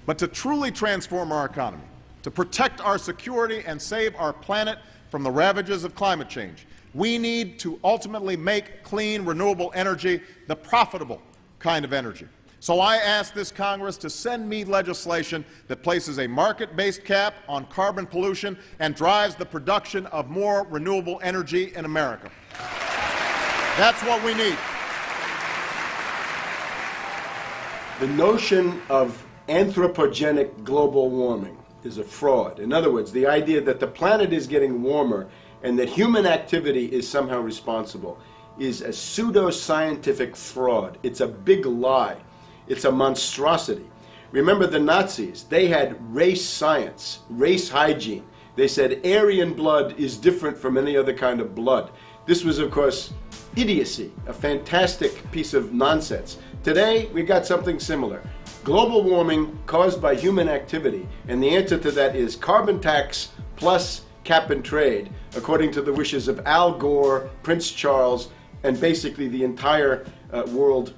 But to truly transform our economy, to protect our security and save our planet from the ravages of climate change, we need to ultimately make clean, renewable energy the profitable kind of energy. So I ask this Congress to send me legislation that places a market-based cap on carbon pollution and drives the production of more renewable energy in America. That's what we need. The notion of anthropogenic global warming is a fraud. In other words, the idea that the planet is getting warmer and that human activity is somehow responsible is a pseudo-scientific fraud. It's a big lie. It's a monstrosity. Remember the Nazis, they had race science, race hygiene. They said Aryan blood is different from any other kind of blood. This was, of course, idiocy, a fantastic piece of nonsense. Today, we got something similar. Global warming caused by human activity, and the answer to that is carbon tax plus cap and trade, according to the wishes of Al Gore, Prince Charles, and basically the entire world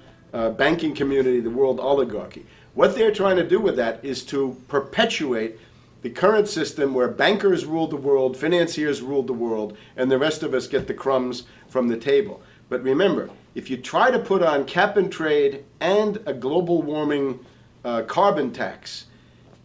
banking community, the world oligarchy. What they're trying to do with that is to perpetuate the current system where bankers rule the world, financiers rule the world, and the rest of us get the crumbs from the table. But remember, if you try to put on cap and trade and a global warming carbon tax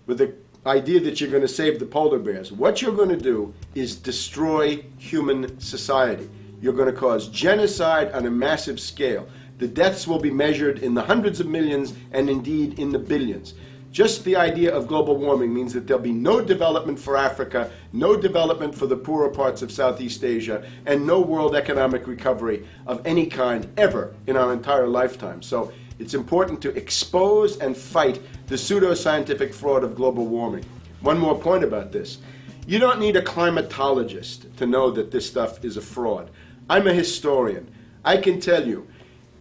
with the idea that you're going to save the polar bears, what you're going to do is destroy human society. You're going to cause genocide on a massive scale. The deaths will be measured in the hundreds of millions and indeed in the billions. Just the idea of global warming means that there'll be no development for Africa, no development for the poorer parts of Southeast Asia, and no world economic recovery of any kind ever in our entire lifetime. So it's important to expose and fight the pseudo-scientific fraud of global warming. One more point about this. You don't need a climatologist to know that this stuff is a fraud. I'm a historian. I can tell you,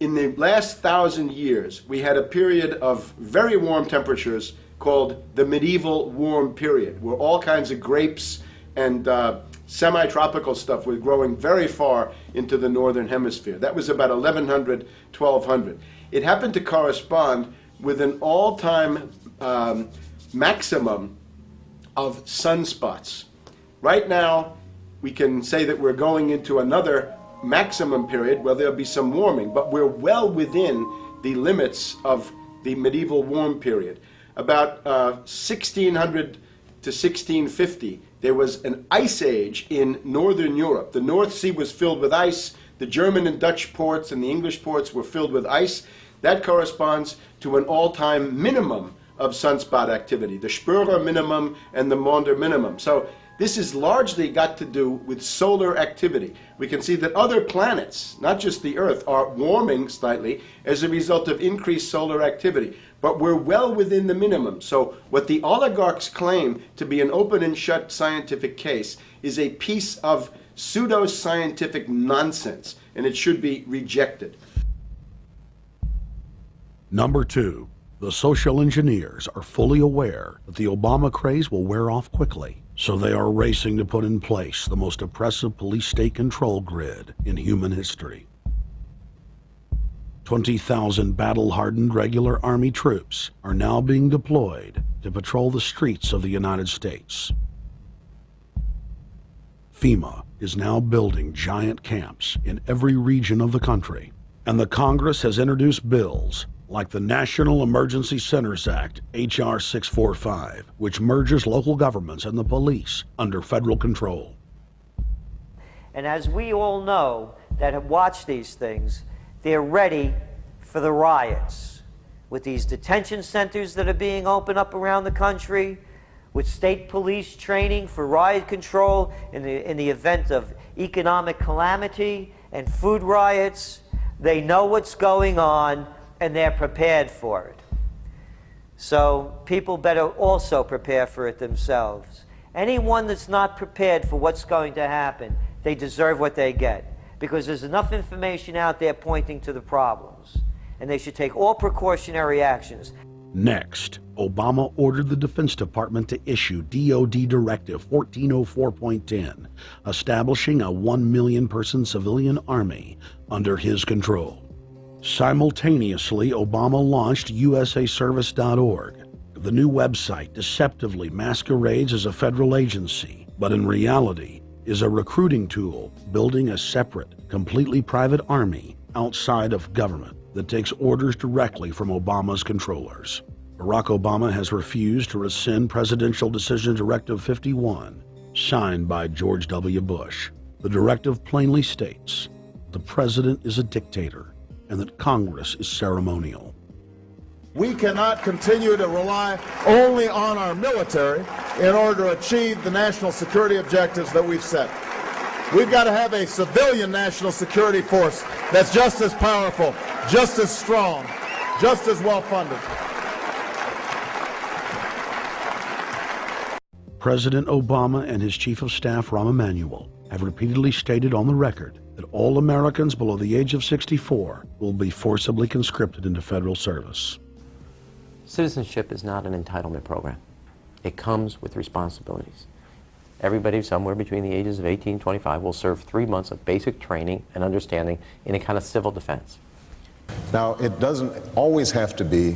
in the last 1,000 years, we had a period of very warm temperatures called the medieval warm period, where all kinds of grapes and semi-tropical stuff was growing very far into the northern hemisphere. That was about 1100, 1200. It happened to correspond with an all-time maximum of sunspots. Right now, we can say that we're going into another maximum period where there'll be some warming, but we're well within the limits of the medieval warm period. About 1600 to 1650, there was an ice age in northern Europe. The North Sea was filled with ice. The German and Dutch ports and the English ports were filled with ice. That corresponds to an all-time minimum of sunspot activity, the Spörer minimum and the Maunder minimum. So this has largely got to do with solar activity. We can see that other planets, not just the Earth, are warming slightly as a result of increased solar activity. But we're well within the minimum. So what the oligarchs claim to be an open and shut scientific case is a piece of pseudo-scientific nonsense, and it should be rejected. Number 2, the social engineers are fully aware that the Obama craze will wear off quickly. So they are racing to put in place the most oppressive police state control grid in human history. 20,000 battle-hardened regular Army troops are now being deployed to patrol the streets of the United States. FEMA is now building giant camps in every region of the country, and the Congress has introduced bills like the National Emergency Centers Act, H.R. 645, which merges local governments and the police under federal control. And as we all know that have watched these things, they're ready for the riots. With these detention centers that are being opened up around the country, with state police training for riot control in the event of economic calamity and food riots, they know what's going on and they're prepared for it. So people better also prepare for it themselves. Anyone that's not prepared for what's going to happen, they deserve what they get, because there's enough information out there pointing to the problems, and they should take all precautionary actions. Next, Obama ordered the Defense Department to issue DoD Directive 1404.10, establishing a 1 million person civilian army under his control. Simultaneously, Obama launched USAService.org. The new website deceptively masquerades as a federal agency, but in reality is a recruiting tool building a separate, completely private army outside of government that takes orders directly from Obama's controllers. Barack Obama has refused to rescind Presidential Decision Directive 51, signed by George W. Bush. The directive plainly states the president is a dictator and that Congress is ceremonial. We cannot continue to rely only on our military in order to achieve the national security objectives that we've set. We've got to have a civilian national security force that's just as powerful, just as strong, just as well funded. President Obama and his Chief of Staff, Rahm Emanuel, have repeatedly stated on the record that all Americans below the age of 64 will be forcibly conscripted into federal service. Citizenship is not an entitlement program. It comes with responsibilities. Everybody somewhere between the ages of 18 and 25 will serve 3 months of basic training and understanding in a kind of civil defense. Now, it doesn't always have to be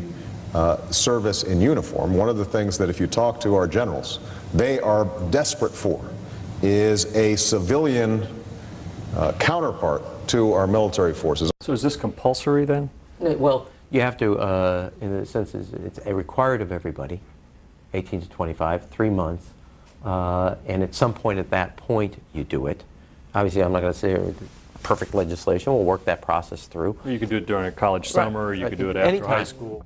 service in uniform. One of the things that if you talk to our generals, they are desperate for is a civilian counterpart to our military forces. So is this compulsory then? Well, you have to, in a sense, it's required of everybody, 18 to 25, 3 months, and at some point at that point you do it. Obviously, I'm not going to say perfect legislation. We'll work that process through. Or you could do it during a college summer, or you could do it after high school.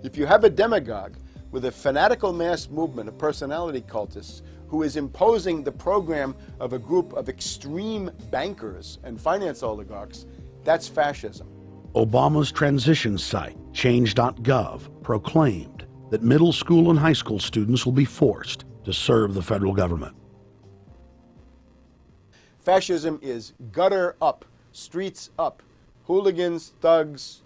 If you have a demagogue with a fanatical mass movement of personality cultists who is imposing the program of a group of extreme bankers and finance oligarchs, that's fascism. Obama's transition site, change.gov, proclaimed that middle school and high school students will be forced to serve the federal government. Fascism is gutter up, streets up, hooligans, thugs,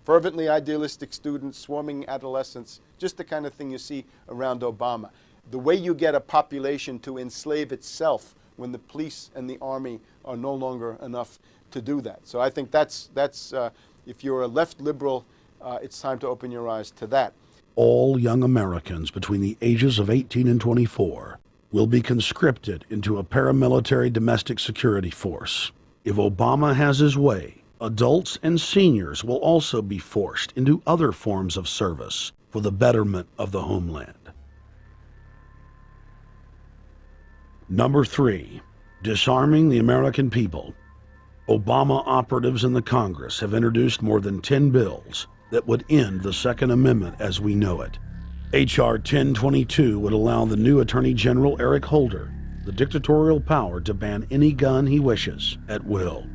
fervently idealistic students, swarming adolescents, just the kind of thing you see around Obama. The way you get a population to enslave itself when the police and the army are no longer enough to do that. So I think that's if you're a left liberal, it's time to open your eyes to that. All young Americans between the ages of 18 and 24 will be conscripted into a paramilitary domestic security force. If Obama has his way, adults and seniors will also be forced into other forms of service for the betterment of the homeland. Number 3, disarming the American people. Obama operatives in the Congress have introduced more than 10 bills that would end the Second Amendment as we know it. H.R. 1022 would allow the new Attorney General Eric Holder the dictatorial power to ban any gun he wishes at will.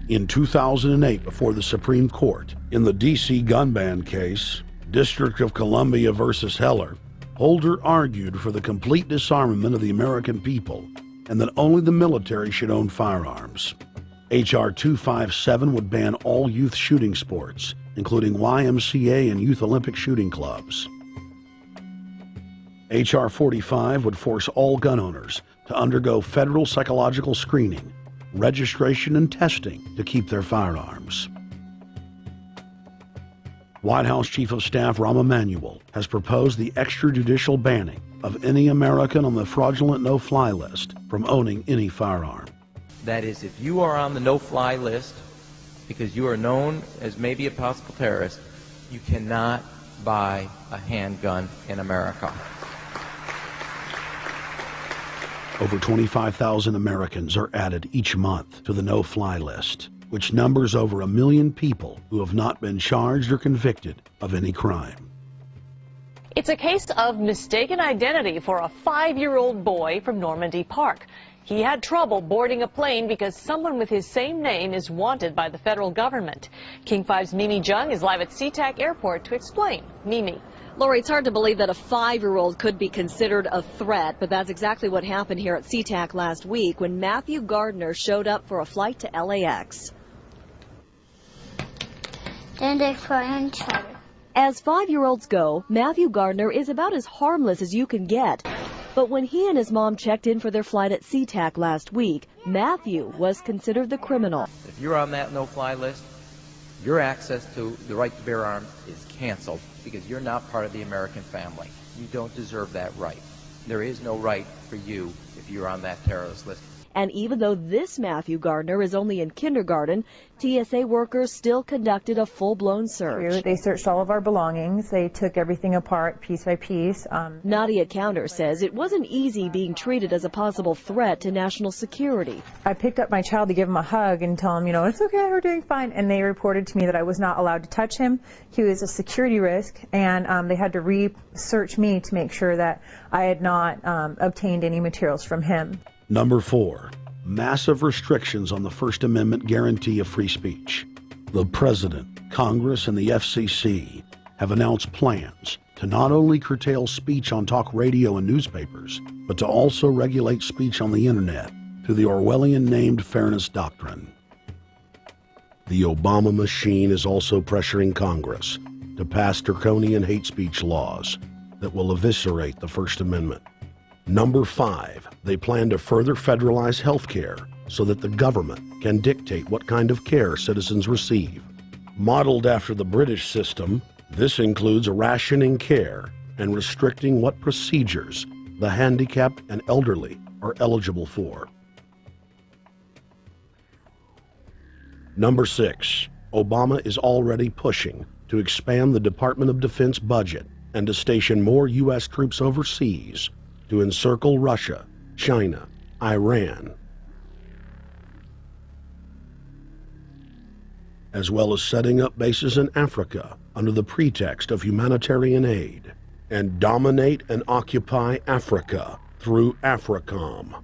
In 2008, before the Supreme Court, in the D.C. gun ban case, District of Columbia versus Heller, Holder argued for the complete disarmament of the American people and that only the military should own firearms. H.R. 257 would ban all youth shooting sports, including YMCA and Youth Olympic shooting clubs. H.R. 45 would force all gun owners to undergo federal psychological screening, registration, and testing to keep their firearms. White House Chief of Staff Rahm Emanuel has proposed the extrajudicial banning of any American on the fraudulent no-fly list from owning any firearm. That is, if you are on the no-fly list because you are known as maybe a possible terrorist, you cannot buy a handgun in America. Over 25,000 Americans are added each month to the no-fly list, which numbers over 1 million people who have not been charged or convicted of any crime. It's a case of mistaken identity for a 5-year-old boy from Normandy Park. He had trouble boarding a plane because someone with his same name is wanted by the federal government. King 5's Mimi Jung is live at SeaTac Airport to explain. Mimi. Lori, it's hard to believe that a 5-year-old could be considered a threat, but that's exactly what happened here at SeaTac last week when Matthew Gardner showed up for a flight to LAX. Then they fly on charter. As 5-year-olds go, Matthew Gardner is about as harmless as you can get. But when he and his mom checked in for their flight at SeaTac last week, Matthew was considered the criminal. If you're on that no-fly list, your access to the right to bear arms is canceled because you're not part of the American family. You don't deserve that right. There is no right for you if you're on that terrorist list. And even though this Matthew Gardner is only in kindergarten, TSA workers still conducted a full-blown search. They searched all of our belongings. They took everything apart piece by piece. Nadia Counter says it wasn't easy being treated as a possible threat to national security. I picked up my child to give him a hug and tell him, it's okay, we're doing fine. And they reported to me that I was not allowed to touch him. He was a security risk, and they had to research me to make sure that I had not obtained any materials from him. Number 4, massive restrictions on the First Amendment guarantee of free speech. The President, Congress, and the FCC have announced plans to not only curtail speech on talk radio and newspapers, but to also regulate speech on the internet through the Orwellian-named Fairness Doctrine. The Obama machine is also pressuring Congress to pass draconian hate speech laws that will eviscerate the First Amendment. Number 5, they plan to further federalize health care so that the government can dictate what kind of care citizens receive. Modeled after the British system, this includes rationing care and restricting what procedures the handicapped and elderly are eligible for. Number 6, Obama is already pushing to expand the Department of Defense budget and to station more U.S. troops overseas to encircle Russia, China, Iran, as well as setting up bases in Africa under the pretext of humanitarian aid, and dominate and occupy Africa through AFRICOM.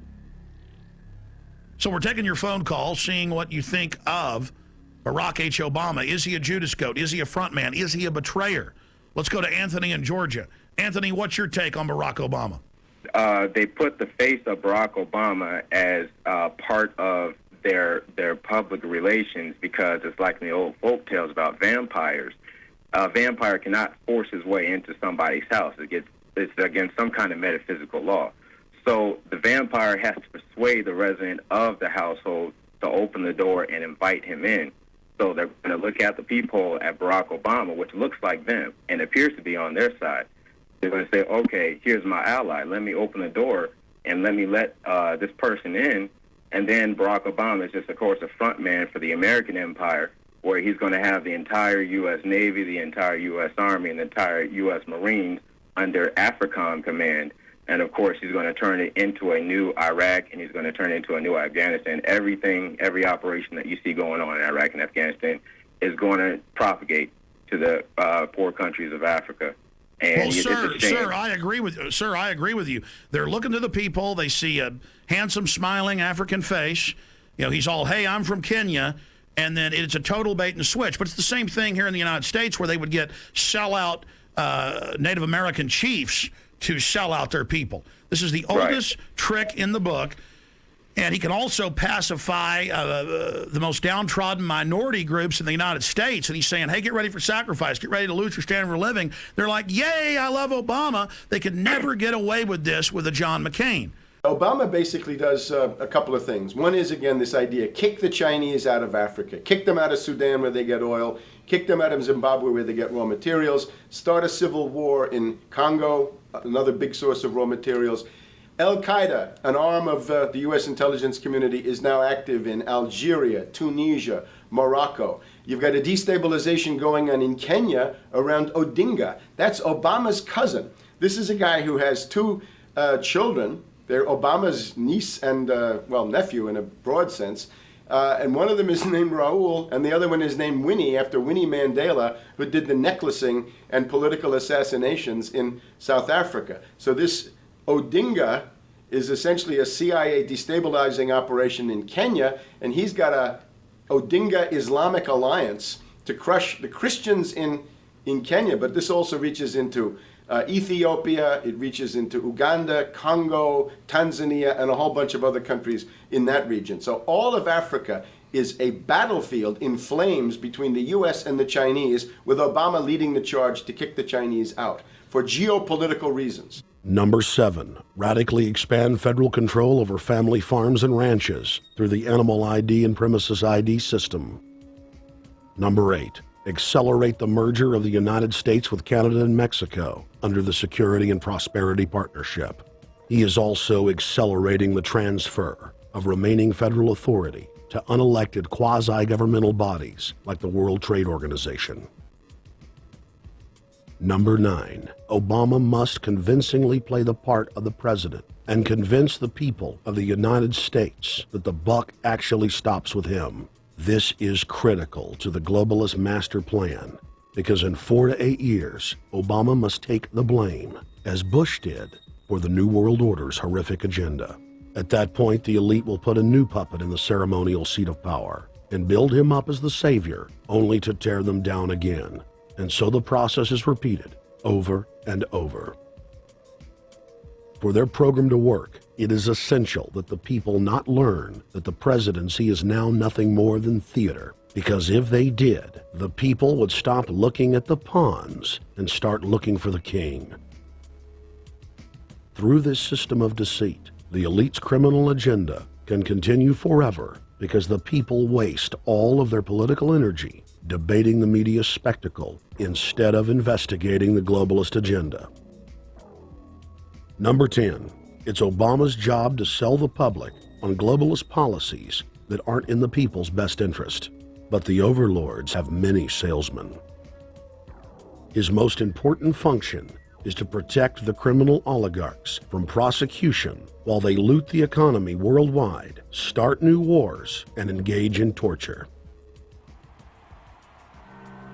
So we're taking your phone call, seeing what you think of Barack H. Obama. Is he a Judas goat? Is he a front man? Is he a betrayer? Let's go to Anthony in Georgia. Anthony, what's your take on Barack Obama? They put the face of Barack Obama as part of their public relations because it's like the old folk tales about vampires. A vampire cannot force his way into somebody's house. It's against some kind of metaphysical law. So the vampire has to persuade the resident of the household to open the door and invite him in. So they're going to look at the peephole at Barack Obama, which looks like them and appears to be on their side. They're going to say, okay, here's my ally. Let me open the door and let me let this person in. And then Barack Obama is just, of course, a front man for the American empire, where he's going to have the entire U.S. Navy, the entire U.S. Army, and the entire U.S. Marines under AFRICOM command. And, of course, he's going to turn it into a new Iraq, and he's going to turn it into a new Afghanistan. Every operation that you see going on in Iraq and Afghanistan is going to propagate to the poor countries of Africa. And well, sir, I agree with you. They're looking to the people. They see a handsome, smiling African face. He's all, hey, I'm from Kenya. And then it's a total bait and switch. But it's the same thing here in the United States where they would get sellout Native American chiefs to sell out their people. This is the oldest trick in the book. And he can also pacify the most downtrodden minority groups in the United States. And he's saying, hey, get ready for sacrifice. Get ready to lose your standard of living. They're like, yay, I love Obama. They could never get away with this with a John McCain. Obama basically does a couple of things. One is, again, this idea, kick the Chinese out of Africa. Kick them out of Sudan where they get oil. Kick them out of Zimbabwe where they get raw materials. Start a civil war in Congo, another big source of raw materials. Al-Qaeda, an arm of the U.S. intelligence community, is now active in Algeria, Tunisia, Morocco. You've got a destabilization going on in Kenya around Odinga. That's Obama's cousin. This is a guy who has two children. They're Obama's niece and, nephew in a broad sense. And one of them is named Raul, and the other one is named Winnie, after Winnie Mandela, who did the necklacing and political assassinations in South Africa. So this Odinga is essentially a CIA destabilizing operation in Kenya, and he's got a Odinga Islamic Alliance to crush the Christians in Kenya, but this also reaches into Ethiopia, it reaches into Uganda, Congo, Tanzania, and a whole bunch of other countries in that region. So all of Africa is a battlefield in flames between the U.S. and the Chinese, with Obama leading the charge to kick the Chinese out for geopolitical reasons. Number 7, radically expand federal control over family farms and ranches through the Animal ID and Premises ID system. Number 8, accelerate the merger of the United States with Canada and Mexico under the Security and Prosperity Partnership. He is also accelerating the transfer of remaining federal authority to unelected quasi-governmental bodies like the World Trade Organization. Number 9, Obama must convincingly play the part of the president and convince the people of the United States that the buck actually stops with him. This is critical to the globalist master plan, because in 4 to 8 years, Obama must take the blame, as Bush did, for the New World Order's horrific agenda. At that point, the elite will put a new puppet in the ceremonial seat of power and build him up as the savior, only to tear them down again. And so the process is repeated over and over. For their program to work, it is essential that the people not learn that the presidency is now nothing more than theater, because if they did, the people would stop looking at the pawns and start looking for the king. Through this system of deceit, the elite's criminal agenda can continue forever because the people waste all of their political energy debating the media spectacle instead of investigating the globalist agenda. Number 10, it's Obama's job to sell the public on globalist policies that aren't in the people's best interest. But the overlords have many salesmen. His most important function is to protect the criminal oligarchs from prosecution while they loot the economy worldwide, start new wars, and engage in torture.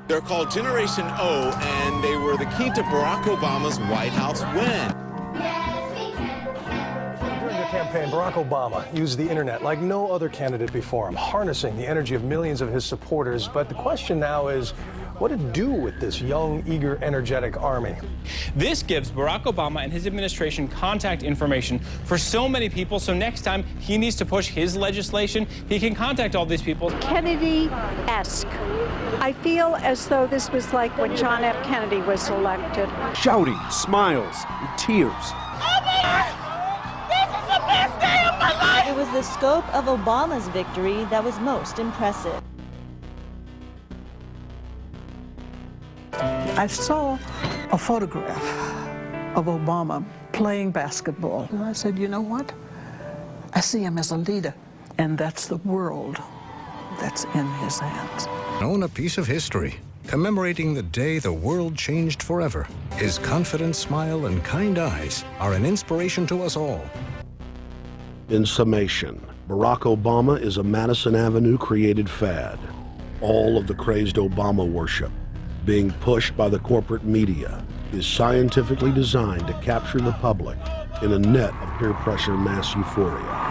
They're called Generation O, and they were the key to Barack Obama's White House win. During the campaign, Barack Obama used the internet like no other candidate before him, harnessing the energy of millions of his supporters. But the question now is, what to do with this young, eager, energetic army? This gives Barack Obama and his administration contact information for so many people, so next time he needs to push his legislation, he can contact all these people. Kennedy-esque. I feel as though this was like when John F. Kennedy was elected. Shouting, smiles, and tears. It was the scope of Obama's victory that was most impressive. I saw a photograph of Obama playing basketball, and I said, you know what? I see him as a leader, and that's the world that's in his hands. Own a piece of history, commemorating the day the world changed forever. His confident smile and kind eyes are an inspiration to us all. In summation, Barack Obama is a Madison Avenue created fad. All of the crazed Obama worship, being pushed by the corporate media, is scientifically designed to capture the public in a net of peer pressure mass euphoria.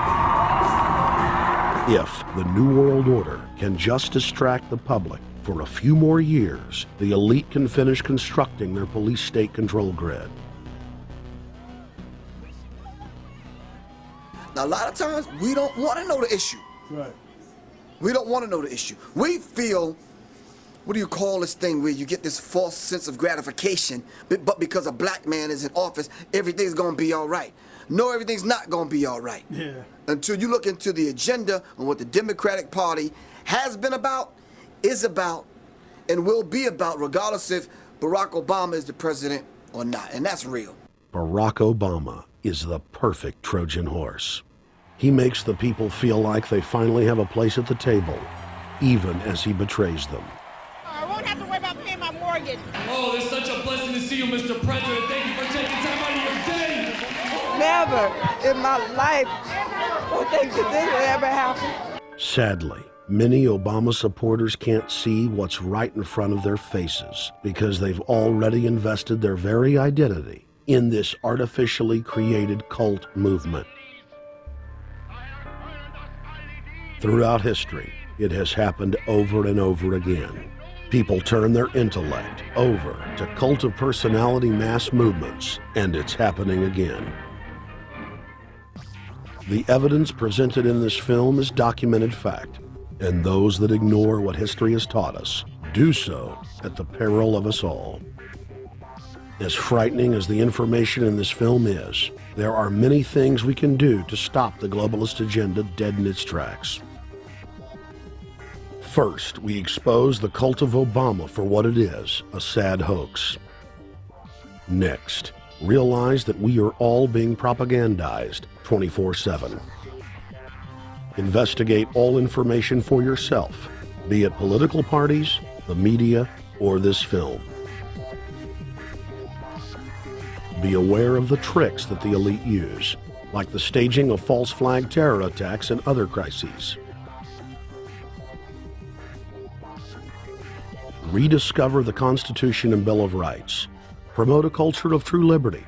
If the New World Order can just distract the public for a few more years, the elite can finish constructing their police state control grid. Now, a lot of times, we don't want to know the issue. Right. We don't want to know the issue. We feel, what do you call this thing where you get this false sense of gratification, but because a black man is in office, everything's going to be all right. No, everything's not going to be all right. Yeah. Until you look into the agenda on what the Democratic Party has been about, is about, and will be about, regardless if Barack Obama is the president or not. And that's real. Barack Obama is the perfect Trojan horse. He makes the people feel like they finally have a place at the table, even as he betrays them. I won't have to worry about paying my mortgage. Oh, it's such a blessing to see you, Mr. President. Thank you for taking time out of your day. Never in my life would think that this would ever happen. Sadly, many Obama supporters can't see what's right in front of their faces because they've already invested their very identity in this artificially created cult movement. Throughout history, it has happened over and over again. People turn their intellect over to cult of personality mass movements, and it's happening again. The evidence presented in this film is documented fact. And those that ignore what history has taught us do so at the peril of us all. As frightening as the information in this film is, there are many things we can do to stop the globalist agenda dead in its tracks. First, we expose the cult of Obama for what it is, a sad hoax. Next, realize that we are all being propagandized 24/7. Investigate all information for yourself, be it political parties, the media, or this film. Be aware of the tricks that the elite use, like the staging of false flag terror attacks and other crises. Rediscover the Constitution and Bill of Rights. Promote a culture of true liberty.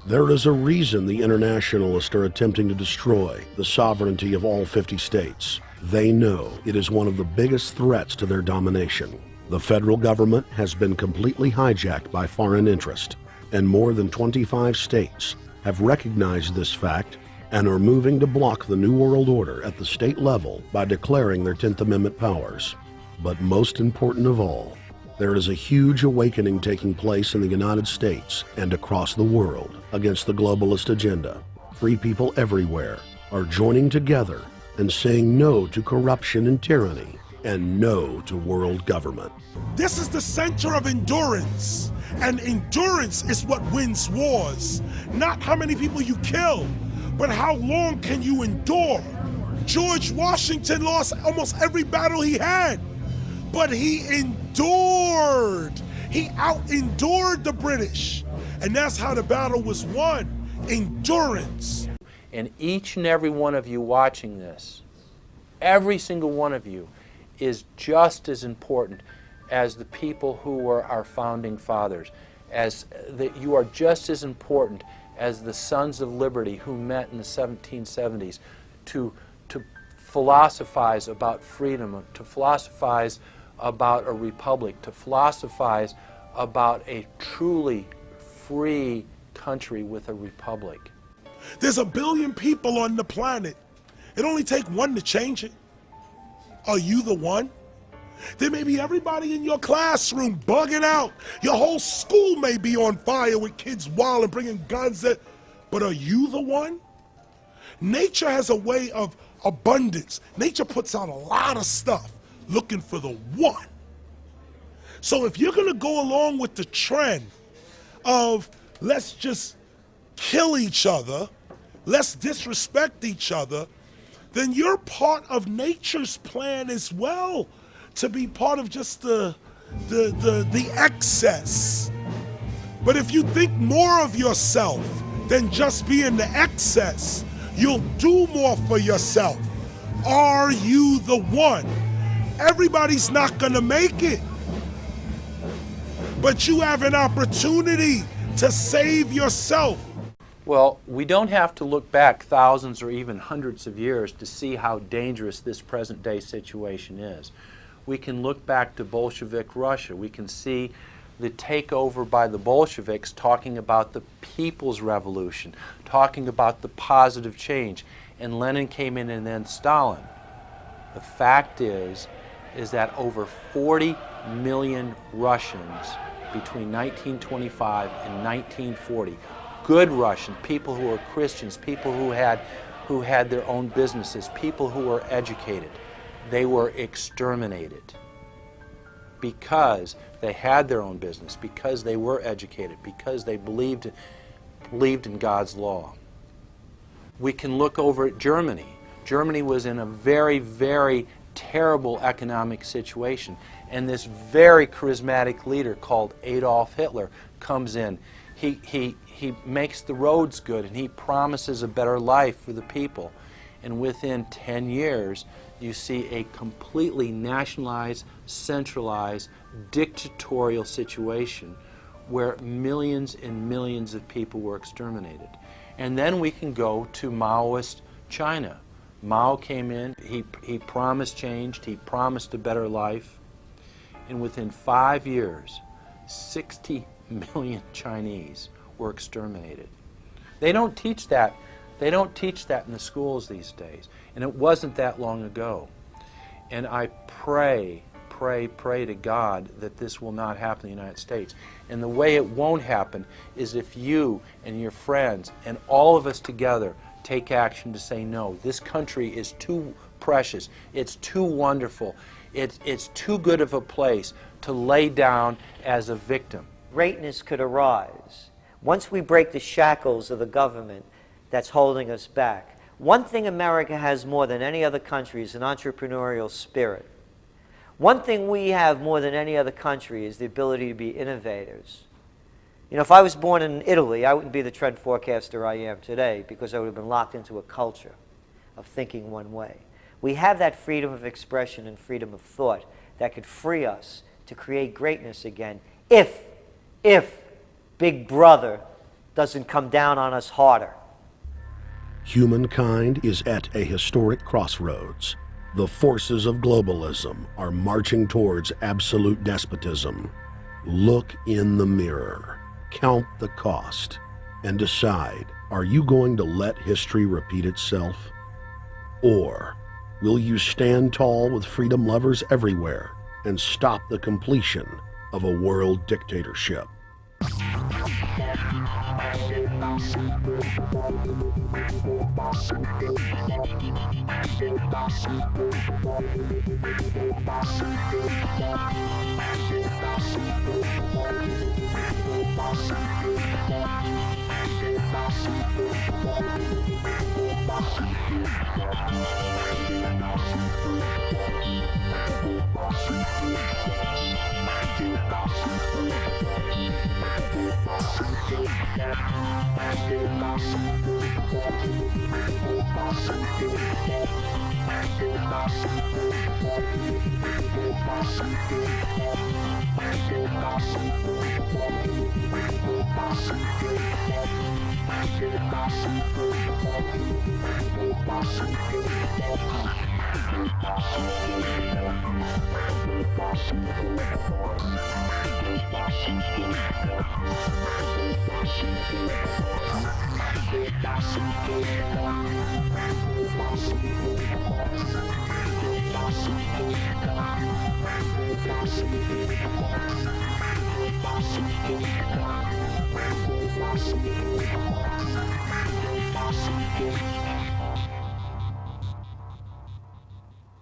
There is a reason the internationalists are attempting to destroy the sovereignty of all 50 states. They know it is one of the biggest threats to their domination. The federal government has been completely hijacked by foreign interest, and more than 25 states have recognized this fact and are moving to block the New World Order at the state level by declaring their 10th Amendment powers. But most important of all, there is a huge awakening taking place in the United States and across the world against the globalist agenda. Free people everywhere are joining together and saying no to corruption and tyranny and no to world government. This is the center of endurance, and endurance is what wins wars. Not how many people you kill, but how long can you endure. George Washington lost almost every battle he had, but he endured. He out-endured the British, and that's how the battle was won, endurance. And each and every one of you watching this, every single one of you, is just as important as the people who were our founding fathers, as that you are just as important as the Sons of Liberty who met in the 1770s to philosophize about freedom, to philosophize about a republic, to philosophize about a truly free country with a republic. There's 1 billion people on the planet. It only takes one to change it. Are you the one? There may be everybody in your classroom bugging out. Your whole school may be on fire with kids wild and bringing guns in. But are you the one? Nature has a way of abundance. Nature puts out a lot of stuff looking for the one. So if you're going to go along with the trend of let's just kill each other, let's disrespect each other, then you're part of nature's plan as well, to be part of just the excess. But if you think more of yourself than just being the excess, you'll do more for yourself. Are you the one? Everybody's not gonna make it, but you have an opportunity to save yourself. Well, we don't have to look back thousands or even hundreds of years to see how dangerous this present day situation is. We can look back to Bolshevik Russia. We can see the takeover by the Bolsheviks talking about the people's revolution, talking about the positive change. And Lenin came in and then Stalin. The fact is that over 40 million Russians between 1925 and 1940, good Russians, people who were Christians, people who had their own businesses, people who were educated, they were exterminated because they had their own business, because they were educated, because they believed in God's law. We can look over at Germany. Germany was in a very, very terrible economic situation, and this very charismatic leader called Adolf Hitler comes in. He makes the roads good, and he promises a better life for the people. And within 10 years, you see a completely nationalized, centralized, dictatorial situation where millions and millions of people were exterminated. And then we can go to Maoist China. Mao came in, he promised change, he promised a better life, and within 5 years, 60 million Chinese were exterminated. They don't teach that. They don't teach that in the schools these days, and it wasn't that long ago. And I pray to God that this will not happen in the United States. And the way it won't happen is if you and your friends and all of us together take action to say no. This country is too precious. It's too wonderful. It's too good of a place to lay down as a victim. Greatness could arise once we break the shackles of the government that's holding us back. One thing America has more than any other country is an entrepreneurial spirit. One thing we have more than any other country is the ability to be innovators. You know, if I was born in Italy, I wouldn't be the trend forecaster I am today because I would have been locked into a culture of thinking one way. We have that freedom of expression and freedom of thought that could free us to create greatness again if Big Brother doesn't come down on us harder. Humankind is at a historic crossroads. The forces of globalism are marching towards absolute despotism. Look in the mirror, count the cost, and decide, are you going to let history repeat itself? Or will you stand tall with freedom lovers everywhere and stop the completion of a world dictatorship?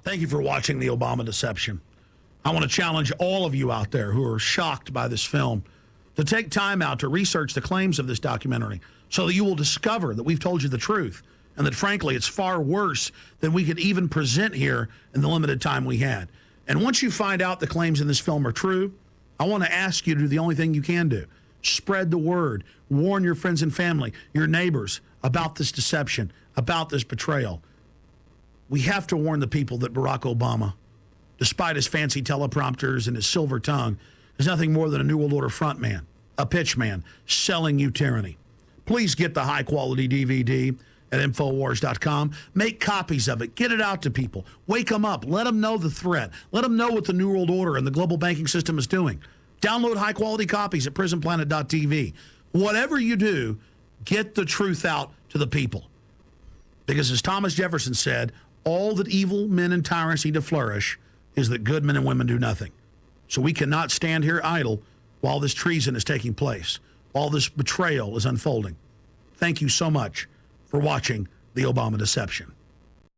Thank you for watching The Obama Deception. I want to challenge all of you out there who are shocked by this film to take time out to research the claims of this documentary so that you will discover that we've told you the truth and that, frankly, it's far worse than we could even present here in the limited time we had. And once you find out the claims in this film are true, I want to ask you to do the only thing you can do. Spread the word. Warn your friends and family, your neighbors, about this deception, about this betrayal. We have to warn the people that Barack Obama, despite his fancy teleprompters and his silver tongue, is nothing more than a New World Order frontman, a pitchman, selling you tyranny. Please get the high-quality DVD at Infowars.com. Make copies of it. Get it out to people. Wake them up. Let them know the threat. Let them know what the New World Order and the global banking system is doing. Download high-quality copies at prisonplanet.tv. Whatever you do, get the truth out to the people. Because as Thomas Jefferson said, all that evil men and tyrants need to flourish is that good men and women do nothing. So we cannot stand here idle while this treason is taking place, while this betrayal is unfolding. Thank you so much for watching The Obama Deception.